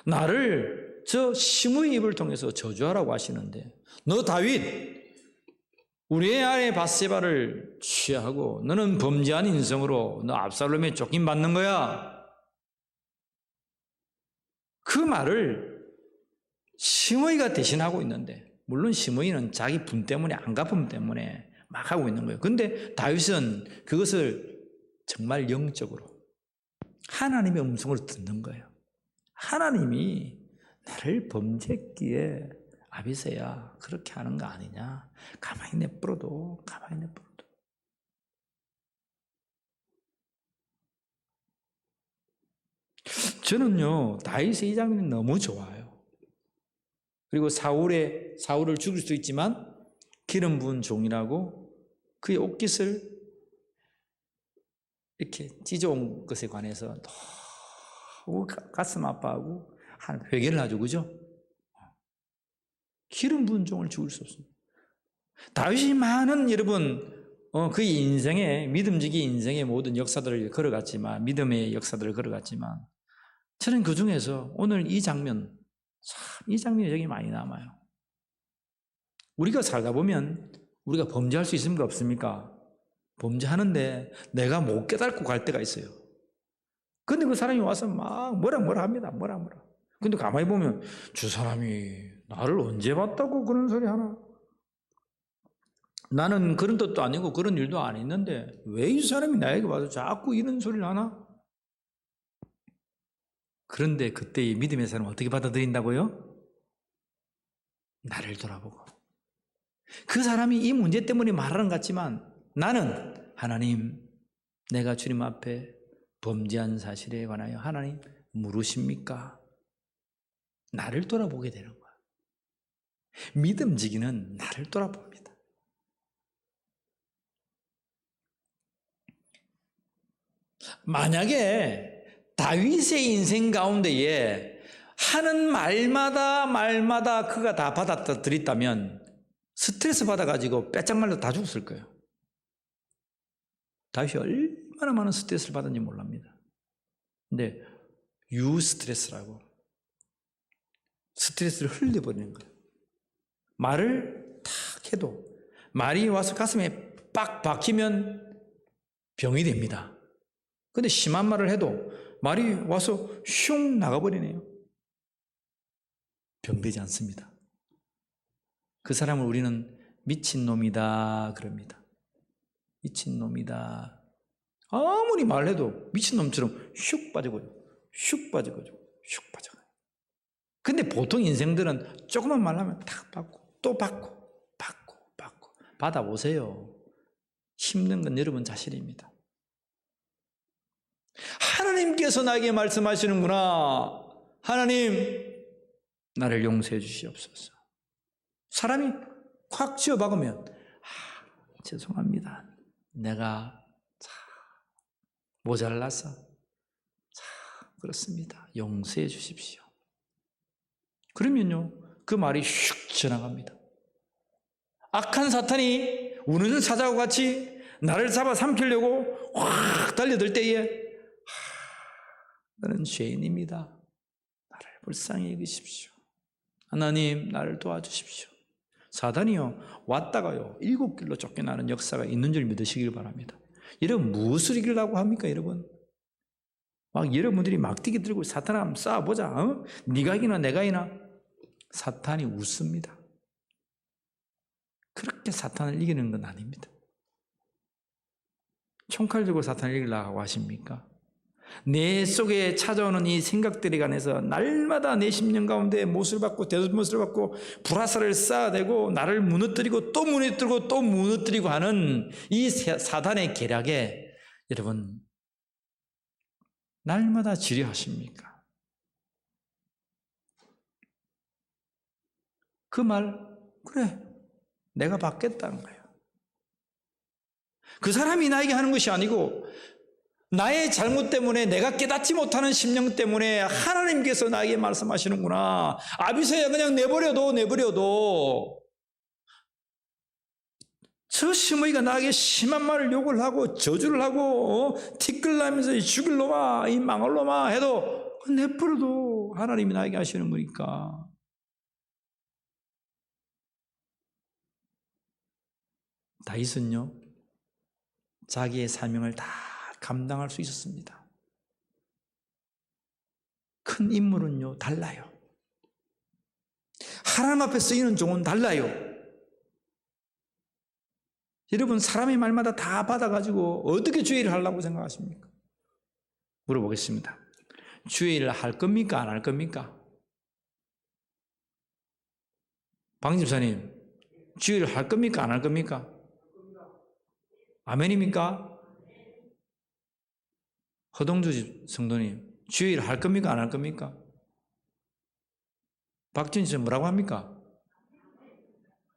B: 나를 저 시므이 입을 통해서 저주하라고 하시는데 너 다윗 우리의 아내 바세바를 취하고 너는 범죄한 인성으로 너 압살롬에 쫓김받는 거야. 그 말을 시므이가 대신하고 있는데 물론 시므이는 자기 분 때문에 안갚음 때문에 막 하고 있는 거예요. 근데 다윗은 그것을 정말 영적으로 하나님의 음성을 듣는 거예요. 하나님이 나를 범죄했기에 아비새야 그렇게 하는 거 아니냐. 가만히 내버려둬. 가만히 내버려둬. 저는요 다윗의 이 장면이 너무 좋아요. 그리고 사울을 죽일 수도 있지만 기름 부은 종이라고 그의 옷깃을 이렇게 찢어온 것에 관해서 너무 가슴 아파하고 한 회개를 하죠. 그죠? 기름 부은 종을 죽일 수 없습니다. 다윗이 많은 여러분 그의 인생에 믿음직이 인생의 모든 역사들을 걸어갔지만 믿음의 역사들을 걸어갔지만 저는 그 중에서 오늘 이 장면이 여기 많이 남아요. 우리가 살다 보면 우리가 범죄할 수 있습니까? 없습니까? 범죄하는데 내가 못 깨닫고 갈 때가 있어요. 근데 그 사람이 와서 막 뭐라 합니다. 뭐라. 근데 가만히 보면 저 사람이 나를 언제 봤다고 그런 소리 하나? 나는 그런 뜻도 아니고 그런 일도 안 했는데 왜 이 사람이 나에게 와서 자꾸 이런 소리를 하나? 그런데 그때 이 믿음의 사람은 어떻게 받아들인다고요? 나를 돌아보고 그 사람이 이 문제 때문에 말하는 것 같지만 나는 하나님 내가 주님 앞에 범죄한 사실에 관하여 하나님 물으십니까? 나를 돌아보게 되는 거야. 믿음지기는 나를 돌아봅니다. 만약에 다윗의 인생 가운데에 하는 말마다 그가 다 받아들였다면 스트레스 받아가지고 빼짝말로 다 죽었을 거예요. 다윗이 얼마나 많은 스트레스를 받았는지 몰랍니다. 근데 유스트레스라고 스트레스를 흘려버리는 거예요. 말을 탁 해도 말이 와서 가슴에 빡 박히면 병이 됩니다. 근데 심한 말을 해도 말이 와서 슝 나가버리네요. 병되지 않습니다. 그 사람을 우리는 미친놈이다 그럽니다. 미친놈이다. 아무리 말해도 미친놈처럼 슉 빠져가지고 슉 빠져가지고 슉 빠져가요. 근데 보통 인생들은 조금만 말하면 탁 받고 또 받고 받아보세요. 힘든 건 여러분 자신입니다. 하나님께서 나에게 말씀하시는구나. 하나님 나를 용서해 주시옵소서. 사람이 콱 쥐어 박으면 죄송합니다. 내가 모자라서 그렇습니다. 용서해 주십시오. 그러면요 그 말이 슉 지나갑니다. 악한 사탄이 우는 사자와 같이 나를 잡아 삼키려고 확 달려들 때에 나는 죄인입니다. 나를 불쌍히 여기십시오. 하나님 나를 도와주십시오. 사단이요 왔다가요 7길로 쫓겨나는 역사가 있는 줄 믿으시길 바랍니다. 여러분 무엇을 이기려고 합니까 여러분? 막 여러분들이 막뛰기 들고 사탄아 한번 싸워보자. 네가 이기나 내가 이기나? 사탄이 웃습니다. 그렇게 사탄을 이기는 건 아닙니다. 총칼 들고 사탄을 이기려고 하십니까? 내 속에 찾아오는 이 생각들에 관해서 날마다 내 심령 가운데 못을 받고 대못을 받고 불화살을 쌓아대고 나를 무너뜨리고 또 무너뜨리고 또 무너뜨리고 하는 이 사단의 계략에 여러분 날마다 지뢰하십니까? 그 말, 그래, 내가 받겠다는 거예요. 그 사람이 나에게 하는 것이 아니고 나의 잘못 때문에, 내가 깨닫지 못하는 심령 때문에 하나님께서 나에게 말씀하시는구나. 아비서야, 그냥 내버려둬. 저 시므이가 나에게 심한 말을 욕을 하고 저주를 하고 티끌나면서 죽일 놈아, 이 망할 놈아 해도 내버려둬. 하나님이 나에게 하시는 거니까. 다윗은요, 자기의 사명을 다 감당할 수 있었습니다. 큰 인물은요, 달라요. 하나님 앞에 쓰이는 종은 달라요. 여러분, 사람의 말마다 다 받아가지고 어떻게 주의 일을 하려고 생각하십니까? 물어보겠습니다. 주의 일을 할 겁니까? 안 할 겁니까? 방 집사님, 주의 일을 할 겁니까? 안 할 겁니까? 아멘입니까? 허동주 성도님, 주의 일을 할 겁니까? 안 할 겁니까? 박준희 씨 뭐라고 합니까?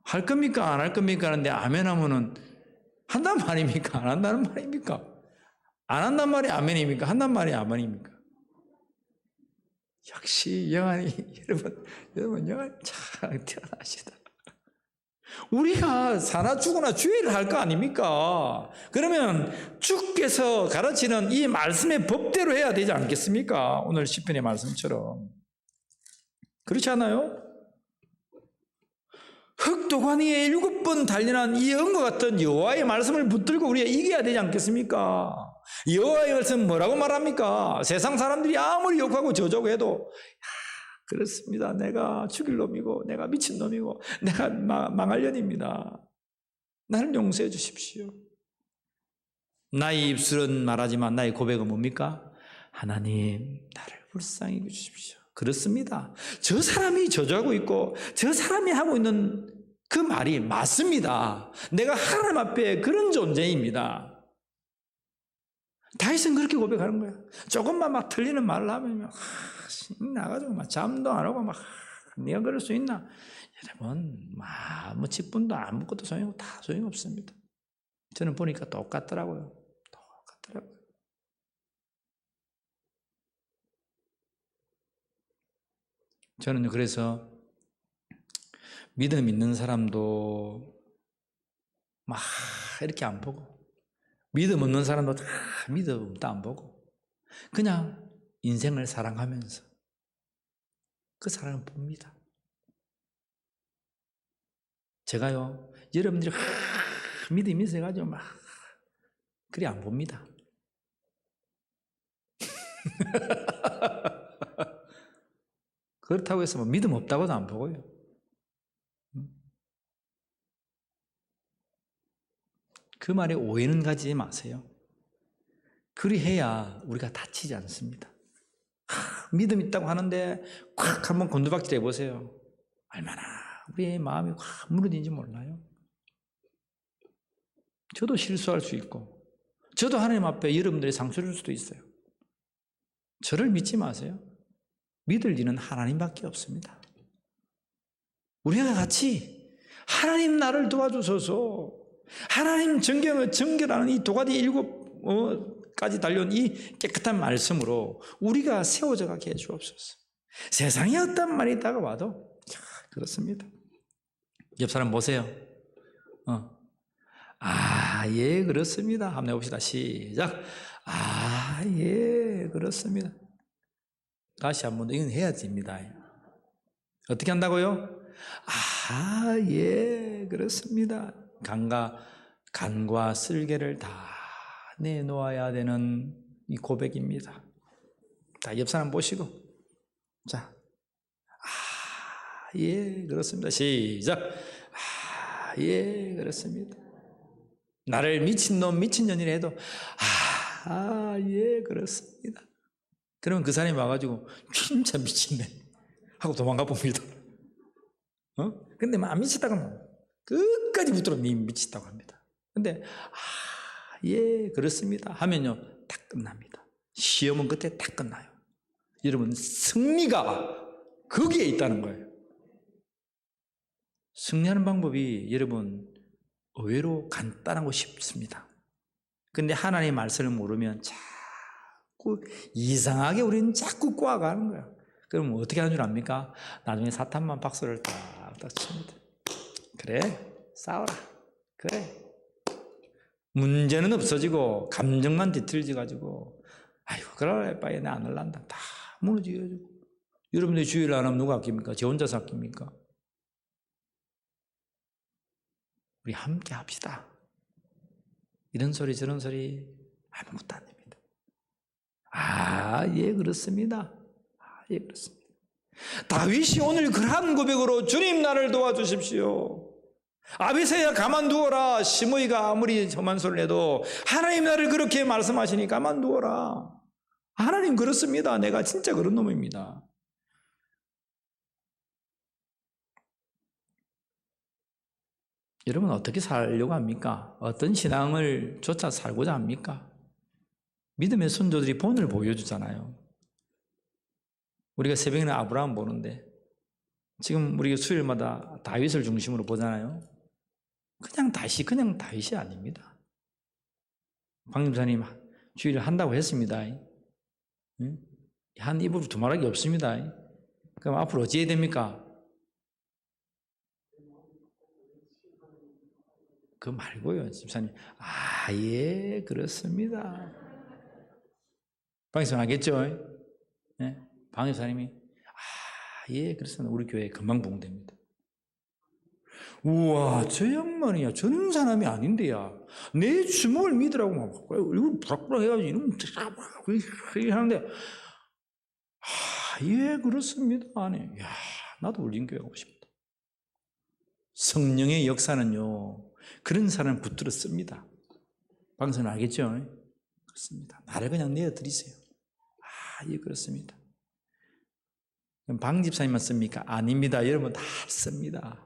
B: 할 겁니까? 안 할 겁니까? 하는데 아멘 하면은 한단 말입니까? 안 한다는 말입니까? 안 한단 말이 아멘입니까? 한단 말이 아멘입니까? 역시 영안이, 여러분 영안이 참 뛰어나시다. 우리가 사나 죽으나 주의를 할 거 아닙니까? 그러면 주께서 가르치는 이 말씀의 법대로 해야 되지 않겠습니까? 오늘 시편의 말씀처럼. 그렇지 않아요? 흑도가니에 7번 단련한 이 영과 같은 여호와의 말씀을 붙들고 우리가 이겨야 되지 않겠습니까? 여호와의 말씀 뭐라고 말합니까? 세상 사람들이 아무리 욕하고 저주하고 해도 그렇습니다. 내가 죽일 놈이고 내가 미친 놈이고 내가 망할 년입니다. 나를 용서해 주십시오. 나의 입술은 말하지만 나의 고백은 뭡니까? 하나님, 나를 불쌍히 여기십시오. 그렇습니다. 저 사람이 저주하고 있고 저 사람이 하고 있는 그 말이 맞습니다. 내가 하나님 앞에 그런 존재입니다. 다윗은 그렇게 고백하는 거야. 조금만 막 틀리는 말을 하면 나가지고 막 잠도 안 오고 막 네가 그럴 수 있나? 여러분, 뭐 10분도 아무것도 소용없고 다 소용없습니다. 저는 보니까 똑같더라고요. 저는 그래서 믿음 있는 사람도 막 이렇게 안 보고, 믿음 없는 사람도 다 믿음도 안 보고, 그냥 인생을 사랑하면서 그 사람을 봅니다. 제가요, 여러분들이 믿음이 있어가지고 막 그리 안 봅니다. 그렇다고 해서 뭐 믿음 없다고도 안 보고요. 그 말에 오해는 가지지 마세요. 그리해야 우리가 다치지 않습니다. 믿음 있다고 하는데 콱 한번 곤두박질 해보세요. 얼마나 우리의 마음이 확 무너진지 몰라요. 저도 실수할 수 있고 저도 하나님 앞에 여러분들이 상처를 줄 수도 있어요. 저를 믿지 마세요. 믿을 이는 하나님밖에 없습니다. 우리가 같이 하나님 나를 도와주소서, 하나님 정경을 정결하는 이 도가니 7가지 달려온 이 깨끗한 말씀으로 우리가 세워져 가게 해주옵소서. 세상에 어떤 말이 다가와도 그렇습니다. 옆 사람 보세요. 예, 그렇습니다. 한번 해봅시다. 시작. 예, 그렇습니다. 다시 한번 이건 해야 됩니다. 어떻게 한다고요? 예, 그렇습니다. 간과 쓸개를 다 내놓아야 되는 이 고백입니다. 자, 옆 사람 보시고, 자, 예, 그렇습니다. 시작. 예, 그렇습니다. 나를 미친놈, 미친년이라 해도, 예, 그렇습니다. 그러면 그 사람이 와가지고, 진짜 미친네 하고 도망가 봅니다. 근데 막 안 미쳤다고 하면 끝까지 붙들어 미치다고 합니다. 근데, 예, 그렇습니다 하면요, 딱 끝납니다. 시험은 그때 딱 끝나요. 여러분, 승리가 거기에 있다는 거예요. 승리하는 방법이 여러분 의외로 간단하고 쉽습니다. 근데 하나님의 말씀을 모르면 자꾸 이상하게 우리는 자꾸 꼬아가는 거야. 그럼 어떻게 하는 줄 압니까? 나중에 사탄만 박수를 딱딱 칩니다. 그래, 싸워라. 그래. 문제는 없어지고 감정만 뒤틀져가지고 아이고 그래 빠이 내 안 할란다. 다 무너지고. 여러분들이 주의를 안 하면 누가 아낍니까? 저 혼자서 아낍니까? 우리 함께 합시다. 이런 소리 저런 소리 아무것도 안 됩니다. 예 그렇습니다. 예 그렇습니다. 다윗이 오늘 그러한 고백으로 주님 나를 도와주십시오. 아비새야 가만두어라. 시므이가 아무리 험한 소리를 해도 하나님 나를 그렇게 말씀하시니 가만두어라. 하나님 그렇습니다. 내가 진짜 그런 놈입니다. 여러분 어떻게 살려고 합니까? 어떤 신앙을 조차 살고자 합니까? 믿음의 선조들이 본을 보여주잖아요. 우리가 새벽에는 아브라함 보는데 지금 우리가 수요일마다 다윗을 중심으로 보잖아요. 그냥 다윗이 아닙니다. 방임사님 주일을 한다고 했습니다. 한 입으로 두말하기 없습니다. 그럼 앞으로 어찌 해야 됩니까? 그거 말고요, 집사님. 예, 그렇습니다. 방임사님 알겠죠? 네? 방임사님이 예, 그렇습니다. 우리 교회 금방 부흥됩니다. 우와, 저 양반이야. 저런 사람이 아닌데야. 내 주먹을 믿으라고 막, 이거 부락부락 해가지고, 이러면, 하는데, 예, 그렇습니다. 아니, 야, 나도 울진교회 가고 싶다. 성령의 역사는요, 그런 사람을 붙들어 씁니다. 방송은 알겠죠? 그렇습니다. 나를 그냥 내어드리세요. 예, 그렇습니다. 방 집사님만 씁니까? 아닙니다. 여러분 다 씁니다.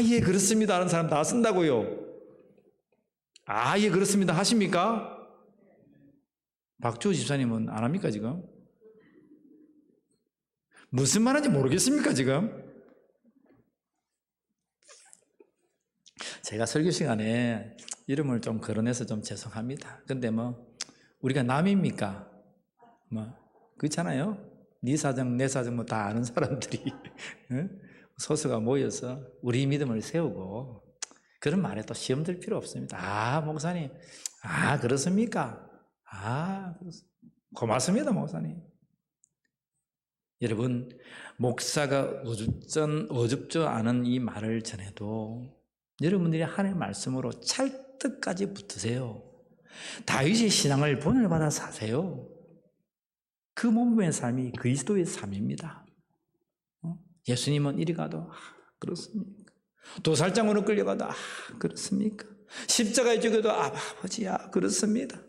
B: 예, 그렇습니다. 하는 사람 다 쓴다고요. 예, 그렇습니다. 하십니까? 박주호 집사님은 안 합니까, 지금? 무슨 말인지 모르겠습니까, 지금? 제가 설교 시간에 이름을 좀 거론해서 좀 죄송합니다. 근데 우리가 남입니까? 그렇잖아요? 네 사정, 내 사정 다 아는 사람들이 소수가 모여서 우리 믿음을 세우고 그런 말에 또 시험 들 필요 없습니다. 목사님, 그렇습니까? 고맙습니다, 목사님. 여러분, 목사가 어줍지 않은 이 말을 전해도 여러분들이 하나님의 말씀으로 찰떡까지 붙으세요. 다윗의 신앙을 본을 받아 사세요. 그 몸의 삶이 그리스도의 삶입니다. 예수님은 이리 가도 그렇습니까? 도살장으로 끌려가도 그렇습니까? 십자가에 죽여도 아버지야 그렇습니다.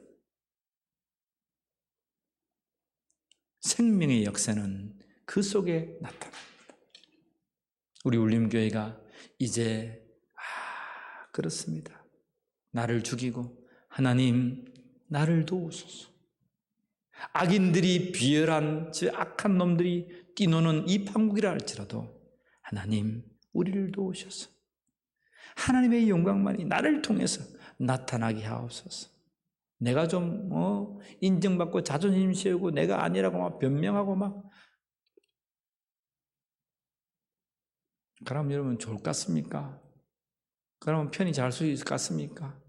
B: 생명의 역사는 그 속에 나타납니다. 우리 울림교회가 이제 그렇습니다. 나를 죽이고 하나님 나를 도우소서. 악인들이 비열한 저 악한 놈들이 뛰노는 이 판국이라 할지라도 하나님 우리를 도우셔서 하나님의 영광만이 나를 통해서 나타나게 하옵소서. 내가 좀 인정받고 자존심 세우고 내가 아니라고 막 변명하고 막 그럼 여러분 좋을 것 같습니까? 그러면 편히 잘 수 있을 것 같습니까?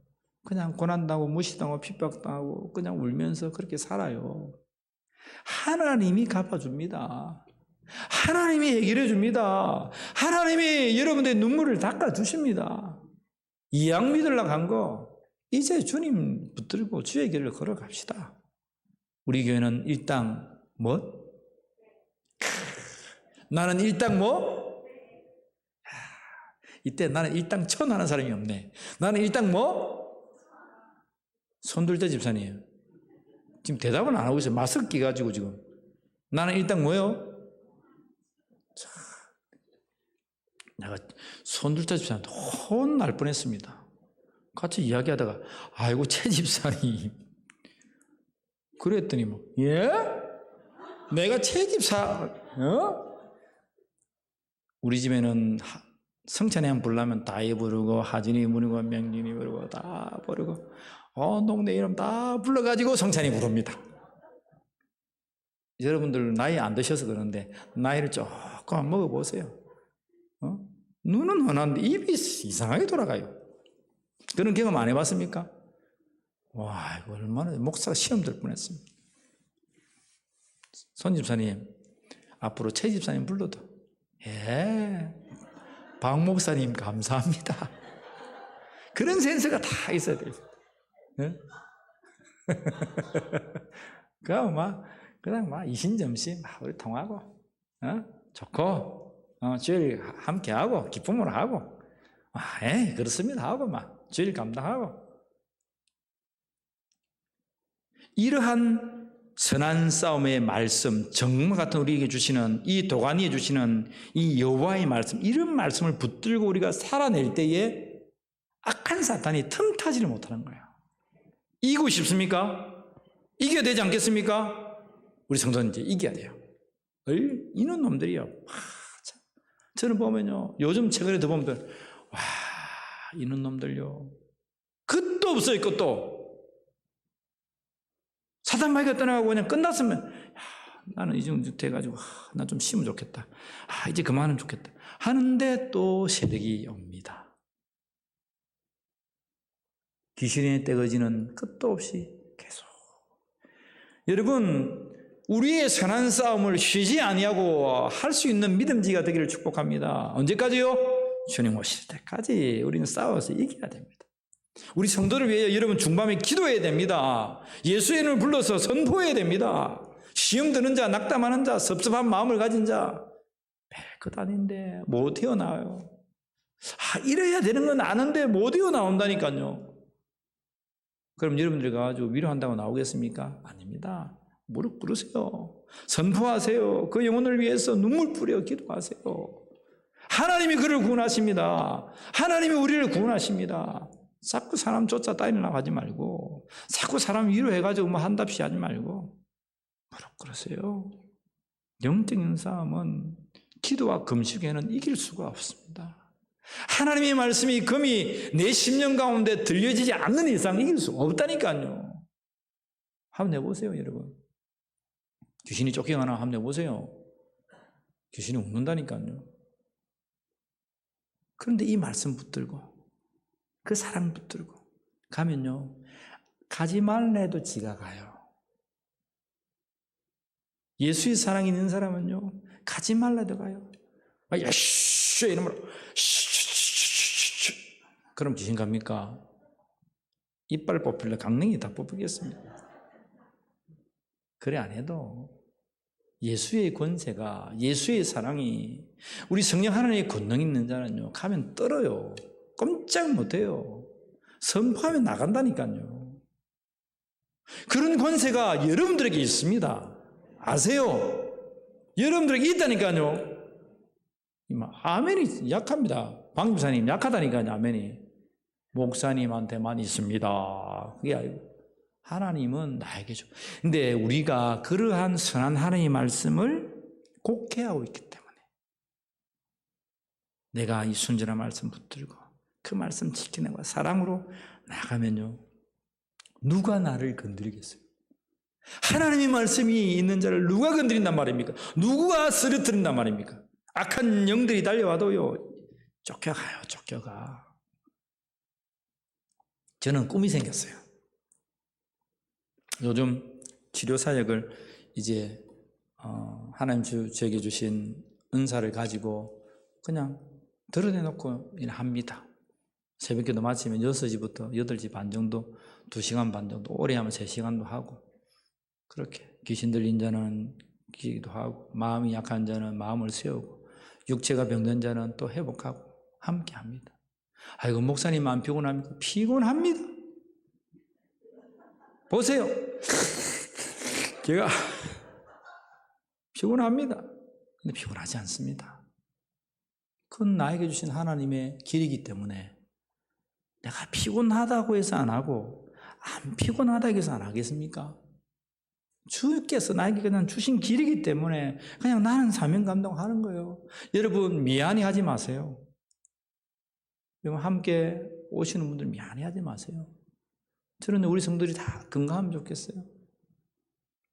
B: 그냥 고난당하고 무시당하고 핍박당하고 그냥 울면서 그렇게 살아요. 하나님이 갚아줍니다. 하나님이 해결해 줍니다. 하나님이 여러분들의 눈물을 닦아주십니다. 이양 믿으려고 한 거 이제 주님 붙들고 주의 길을 걸어갑시다. 우리 교회는 일당 나는 일당 이때 나는 일당 1000 하는 사람이 없네. 나는 일당 손들자 집사님. 지금 대답은 안 하고 있어요. 마스크 끼가지고 지금. 나는 일당 뭐요? 자, 내가 손들자 집사님한테 혼날 뻔했습니다. 같이 이야기하다가 아이고 최 집사님. 그랬더니 예? 내가 최 집사 우리 집에는
C: 성찬에 한 부르려면 다이 부르고 하진이 부르고 명진이 부르고 다 부르고 온 동네 이름 다 불러가지고 성찬이 부릅니다. 여러분들 나이 안 드셔서 그러는데 나이를 조금 먹어보세요. 눈은 흔한데 입이 이상하게 돌아가요. 그런 경험 안 해봤습니까? 와, 이거 얼마나 목사가 시험 들 뻔했습니다. 손 집사님, 앞으로 최 집사님 불러도 박 목사님 감사합니다. 그런 센스가 다 있어야 돼요. 그냥 막 이신점심 우리 통하고 좋고 주일 함께하고 기쁨으로 하고 그렇습니다 하고 막 주일 감당하고 이러한 선한 싸움의 말씀, 정말 같은 우리에게 주시는 이 도가니에 주시는 이 여호와의 말씀, 이런 말씀을 붙들고 우리가 살아낼 때에 악한 사탄이 틈타지를 못하는 거예요. 이기고 싶습니까? 이겨야 되지 않겠습니까? 우리 성도는 이제 이겨야 돼요. 이런 놈들이요. 저는 보면요, 요즘 최근에도 보면 이런 놈들요, 끝도 없어요. 끝도. 사단 마귀가 떠나가고 그냥 끝났으면 나는 이 정도 돼가지고 나 좀 쉬면 좋겠다. 이제 그만하면 좋겠다. 하는데 또 세력이 옵니다. 귀신의 떼거지는 끝도 없이 계속. 여러분, 우리의 선한 싸움을 쉬지 아니하고 할 수 있는 믿음지가 되기를 축복합니다. 언제까지요? 주님 오실 때까지 우리는 싸워서 이겨야 됩니다. 우리 성도를 위해 여러분 중밤에 기도해야 됩니다. 예수의 이름을 불러서 선포해야 됩니다. 시험 드는 자, 낙담하는 자, 섭섭한 마음을 가진 자, 별것 아닌데 못 튀어나와요. 이래야 되는 건 아는데 못 튀어나온다니까요. 그럼 여러분들이 가지고 위로한다고 나오겠습니까? 아닙니다. 무릎 꿇으세요. 선포하세요. 그 영혼을 위해서 눈물 뿌려 기도하세요. 하나님이 그를 구원하십니다. 하나님이 우리를 구원하십니다. 자꾸 사람 쫓아다니려고 하지 말고, 자꾸 사람 위로해가지고 뭐 한답시 하지 말고 무릎 꿇으세요. 영적인 싸움은 기도와 금식에는 이길 수가 없습니다. 하나님의 말씀이 금이 내 심령 가운데 들려지지 않는 이상 이길 수가 없다니까요. 한번 해보세요, 여러분. 귀신이 쫓겨가나 한번 해보세요. 귀신이 웃는다니까요. 그런데 이 말씀 붙들고 그 사랑 붙들고 가면요, 가지 말래도 지가 가요. 예수의 사랑이 있는 사람은요, 가지 말래도 가요. 야쉬 이놈으로 그럼 귀신 갑니까? 이빨 뽑힐래 강냉이 다 뽑히겠습니다. 그래 안 해도 예수의 권세가, 예수의 사랑이, 우리 성령 하나님의 권능 있는 자는요, 가면 떨어요. 꼼짝 못해요. 선포하면 나간다니까요. 그런 권세가 여러분들에게 있습니다. 아세요? 여러분들에게 있다니까요. 아멘이 약합니다. 방 집사님 약하다니까요. 아멘이. 목사님한테만 있습니다. 그게 아니고 하나님은 나에게 줘. 근데 우리가 그러한 선한 하나님의 말씀을 곡해하고 있기 때문에 내가 이 순전한 말씀 붙들고 그 말씀 지키는 거 사랑으로 나가면요, 누가 나를 건드리겠어요? 하나님의 말씀이 있는 자를 누가 건드린단 말입니까? 누가 쓰러뜨린단 말입니까? 악한 영들이 달려와도요, 쫓겨가요. 쫓겨가. 저는 꿈이 생겼어요. 요즘 치료 사역을 이제 하나님 저에게 주신 은사를 가지고 그냥 드러내놓고 합니다. 새벽기도 마치면 6시부터 8시 반 정도, 2시간 반 정도, 오래 하면 3시간도 하고, 그렇게 귀신 들린 자는 기도 하고, 마음이 약한 자는 마음을 세우고, 육체가 병든 자는 또 회복하고 함께 합니다. 아이고, 목사님 안 피곤합니까? 피곤합니다. 보세요. 제가 피곤합니다. 근데 피곤하지 않습니다. 그건 나에게 주신 하나님의 길이기 때문에 내가 피곤하다고 해서 안 하고 안 피곤하다고 해서 안 하겠습니까? 주께서 나에게 그냥 주신 길이기 때문에 그냥 나는 사명 감당하는 거예요. 여러분 미안해 하지 마세요. 여러분 함께 오시는 분들 미안해하지 마세요. 저는 우리 성도들이 다 건강하면 좋겠어요.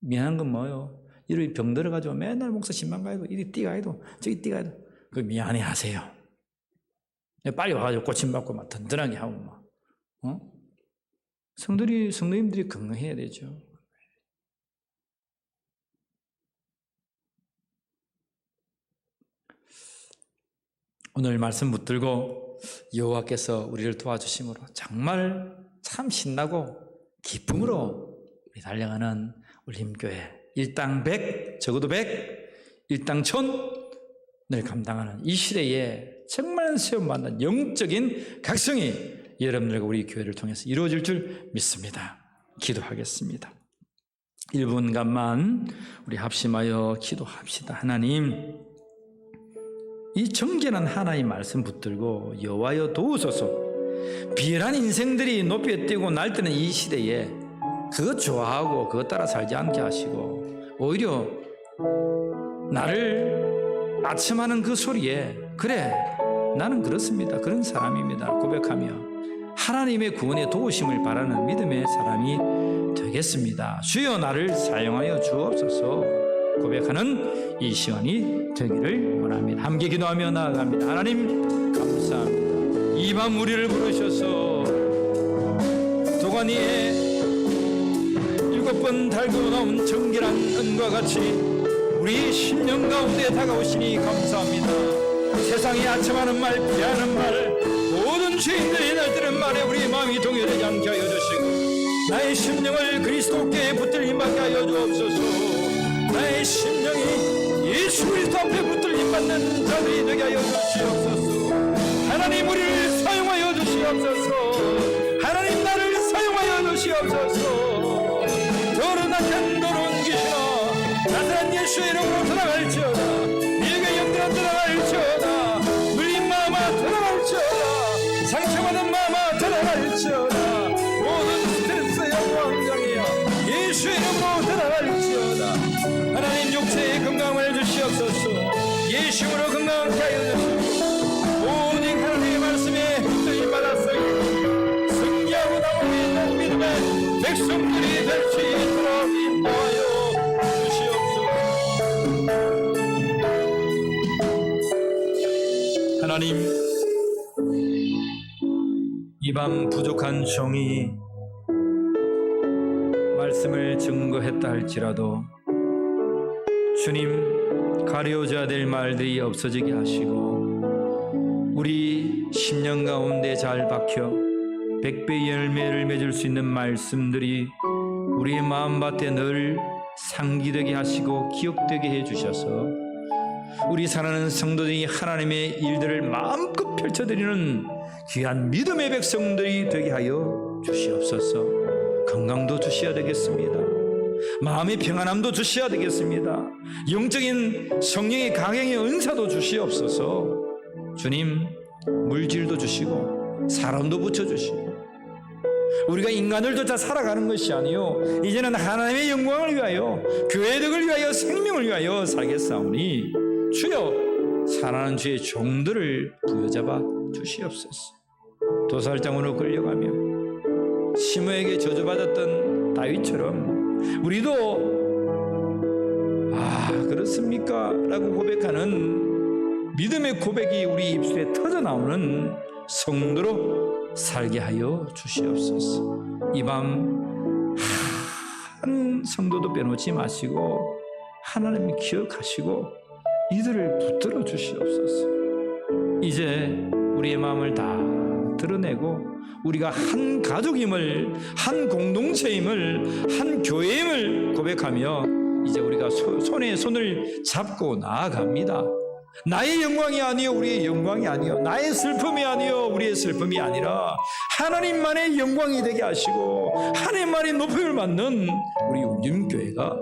C: 미안한 건 뭐예요? 이리 병 들어가지고 맨날 목사 신방 가도 이리 뛰가도 저기 뛰가도 그 미안해 하세요. 빨리 와가지고 고침받고 막 든든하게 하고 막 성도님들이 건강해야 되죠. 오늘 말씀 붙들고 여호와께서 우리를 도와주심으로 정말 참 신나고 기쁨으로 우리 달려가는 우리 힘교회 일당 100, 적어도 100, 일당 1000을 감당하는 이 시대에 정말 시험받는 영적인 각성이 여러분들과 우리 교회를 통해서 이루어질 줄 믿습니다. 기도하겠습니다. 1분간만 우리 합심하여 기도합시다. 하나님, 이 정결한 하나님 말씀 붙들고 여호와여 도우소서. 비열한 인생들이 높이 뛰고 날뛰는 이 시대에 그것 좋아하고 그것 따라 살지 않게 하시고 오히려 나를 아첨하는 그 소리에 그래 나는 그렇습니다, 그런 사람입니다 고백하며 하나님의 구원에 도우심을 바라는 믿음의 사람이 되겠습니다. 주여 나를 사용하여 주옵소서 고백하는 이 시간이 되기를 원합니다. 함께 기도하며 나아갑니다. 하나님 감사합니다. 이 밤 우리를 부르셔서 도가니에 7번 달고 나온 정결한 은과 같이 우리 심령 가운데 다가오시니 감사합니다. 세상이 아첨하는 말, 비하하는 말, 모든 죄인들이 날뛰는 말에 우리 마음이 동요되지 않게 하여 주시고 나의 심령을 그리스도께 붙들림받게 하여 주옵소서. 나의 심령이 예수 그리스도 앞에 붙들림받는 자들이 되게 하여 주시옵소서. 하나님 우리를 사용하여 주시옵소서. 하나님 나를 사용하여 주시옵소서. 더러운 악한 더러운 귀신아 나타난 예수의 이름으로 돌아갈지어다. 네가 영들아 돌아갈지어다. 물린 마음아 돌아갈지어다. 상처받은 마음아 돌아갈지어다. 모든 스트레스 영광장이여 예수의 이름으로 돌아갈지어다. 하나님 육체의 건강을 주시옵소서. 예수로 건강하게 하여 주시옵소서. 오직 하나님의 말씀에 흔들림 받았으니 승리하고 나오고 있는 믿음의 백성들이 될 수 있도록 인도하여 주시옵소서. 하나님, 이 밤 부족한 종이 말씀을 증거했다 할지라도 주님 가려져야 될 말들이 없어지게 하시고 우리 심령 가운데 잘 박혀 100배의 열매를 맺을 수 있는 말씀들이 우리의 마음밭에 늘 상기되게 하시고 기억되게 해주셔서 우리 사랑하는 성도들이 하나님의 일들을 마음껏 펼쳐드리는 귀한 믿음의 백성들이 되게 하여 주시옵소서. 건강도 주셔야 되겠습니다. 마음의 평안함도 주셔야 되겠습니다. 영적인 성령의 강행의 은사도 주시옵소서. 주님, 물질도 주시고 사람도 붙여주시고 우리가 인간을 쫓아 살아가는 것이 아니요 이제는 하나님의 영광을 위하여 교회의 덕을 위하여 생명을 위하여 살겠사오니 주여 살아나는 주의 종들을 부여잡아 주시옵소서. 도살장으로 끌려가며 시므에게 저주받았던 다윗처럼 우리도 그렇습니까? 라고 고백하는 믿음의 고백이 우리 입술에 터져나오는 성도로 살게 하여 주시옵소서. 이 밤 한 성도도 빼놓지 마시고 하나님을 기억하시고 이들을 붙들어 주시옵소서. 이제 우리의 마음을 다 드러내고 우리가 한 가족임을, 한 공동체임을, 한 교회임을 고백하며 이제 우리가 손에 손을 잡고 나아갑니다. 나의 영광이 아니요 우리의 영광이 아니요 나의 슬픔이 아니요 우리의 슬픔이 아니라 하나님만의 영광이 되게 하시고 하나님만의 높임을 받는 우리 운림교회가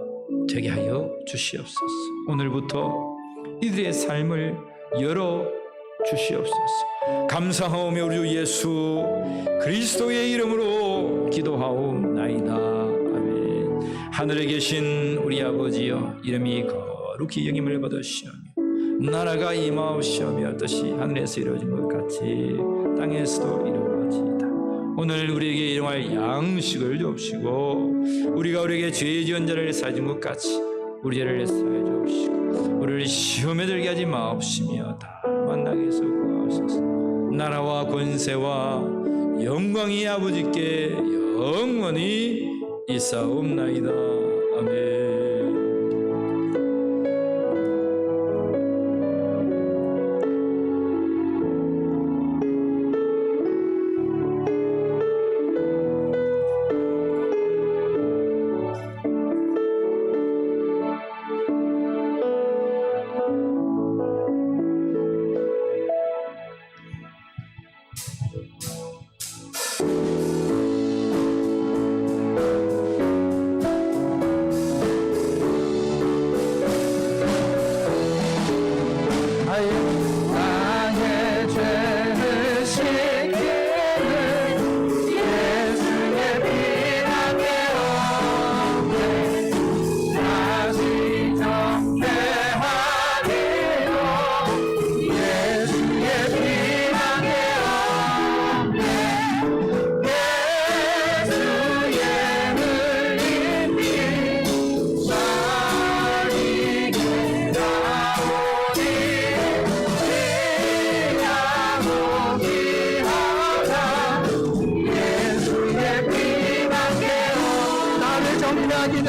C: 되게 하여 주시옵소서. 오늘부터 이들의 삶을 열어 주시옵소서. 감사하오며 우리 주 예수 그리스도의 이름으로 기도하옵나이다. 아멘. 하늘에 계신 우리 아버지여, 이름이 거룩히 여김을 받으시오며 나라가 임하옵시오며 뜻이 하늘에서 이루어진 것 같이 땅에서도 이루어지이다. 오늘 우리에게 일용할 양식을 주옵시고 우리가 우리에게 죄 지은 자를 사해준 것 같이 우리 죄를 사해 주옵시고 우리를 시험에 들게 하지 마옵시며 다 만나게 해서 구하옵소서. 나라와 권세와 영광이 아버지께 영원히 있사옵나이다. 아멘.
D: 나의 죄를 씻기는 예수의 피나게 없네. 다시 정죄하리로 예수의 피나게 없네. 예수의 흘린 피 사리게 나오니 예수의 피밖에 나를 정리하기는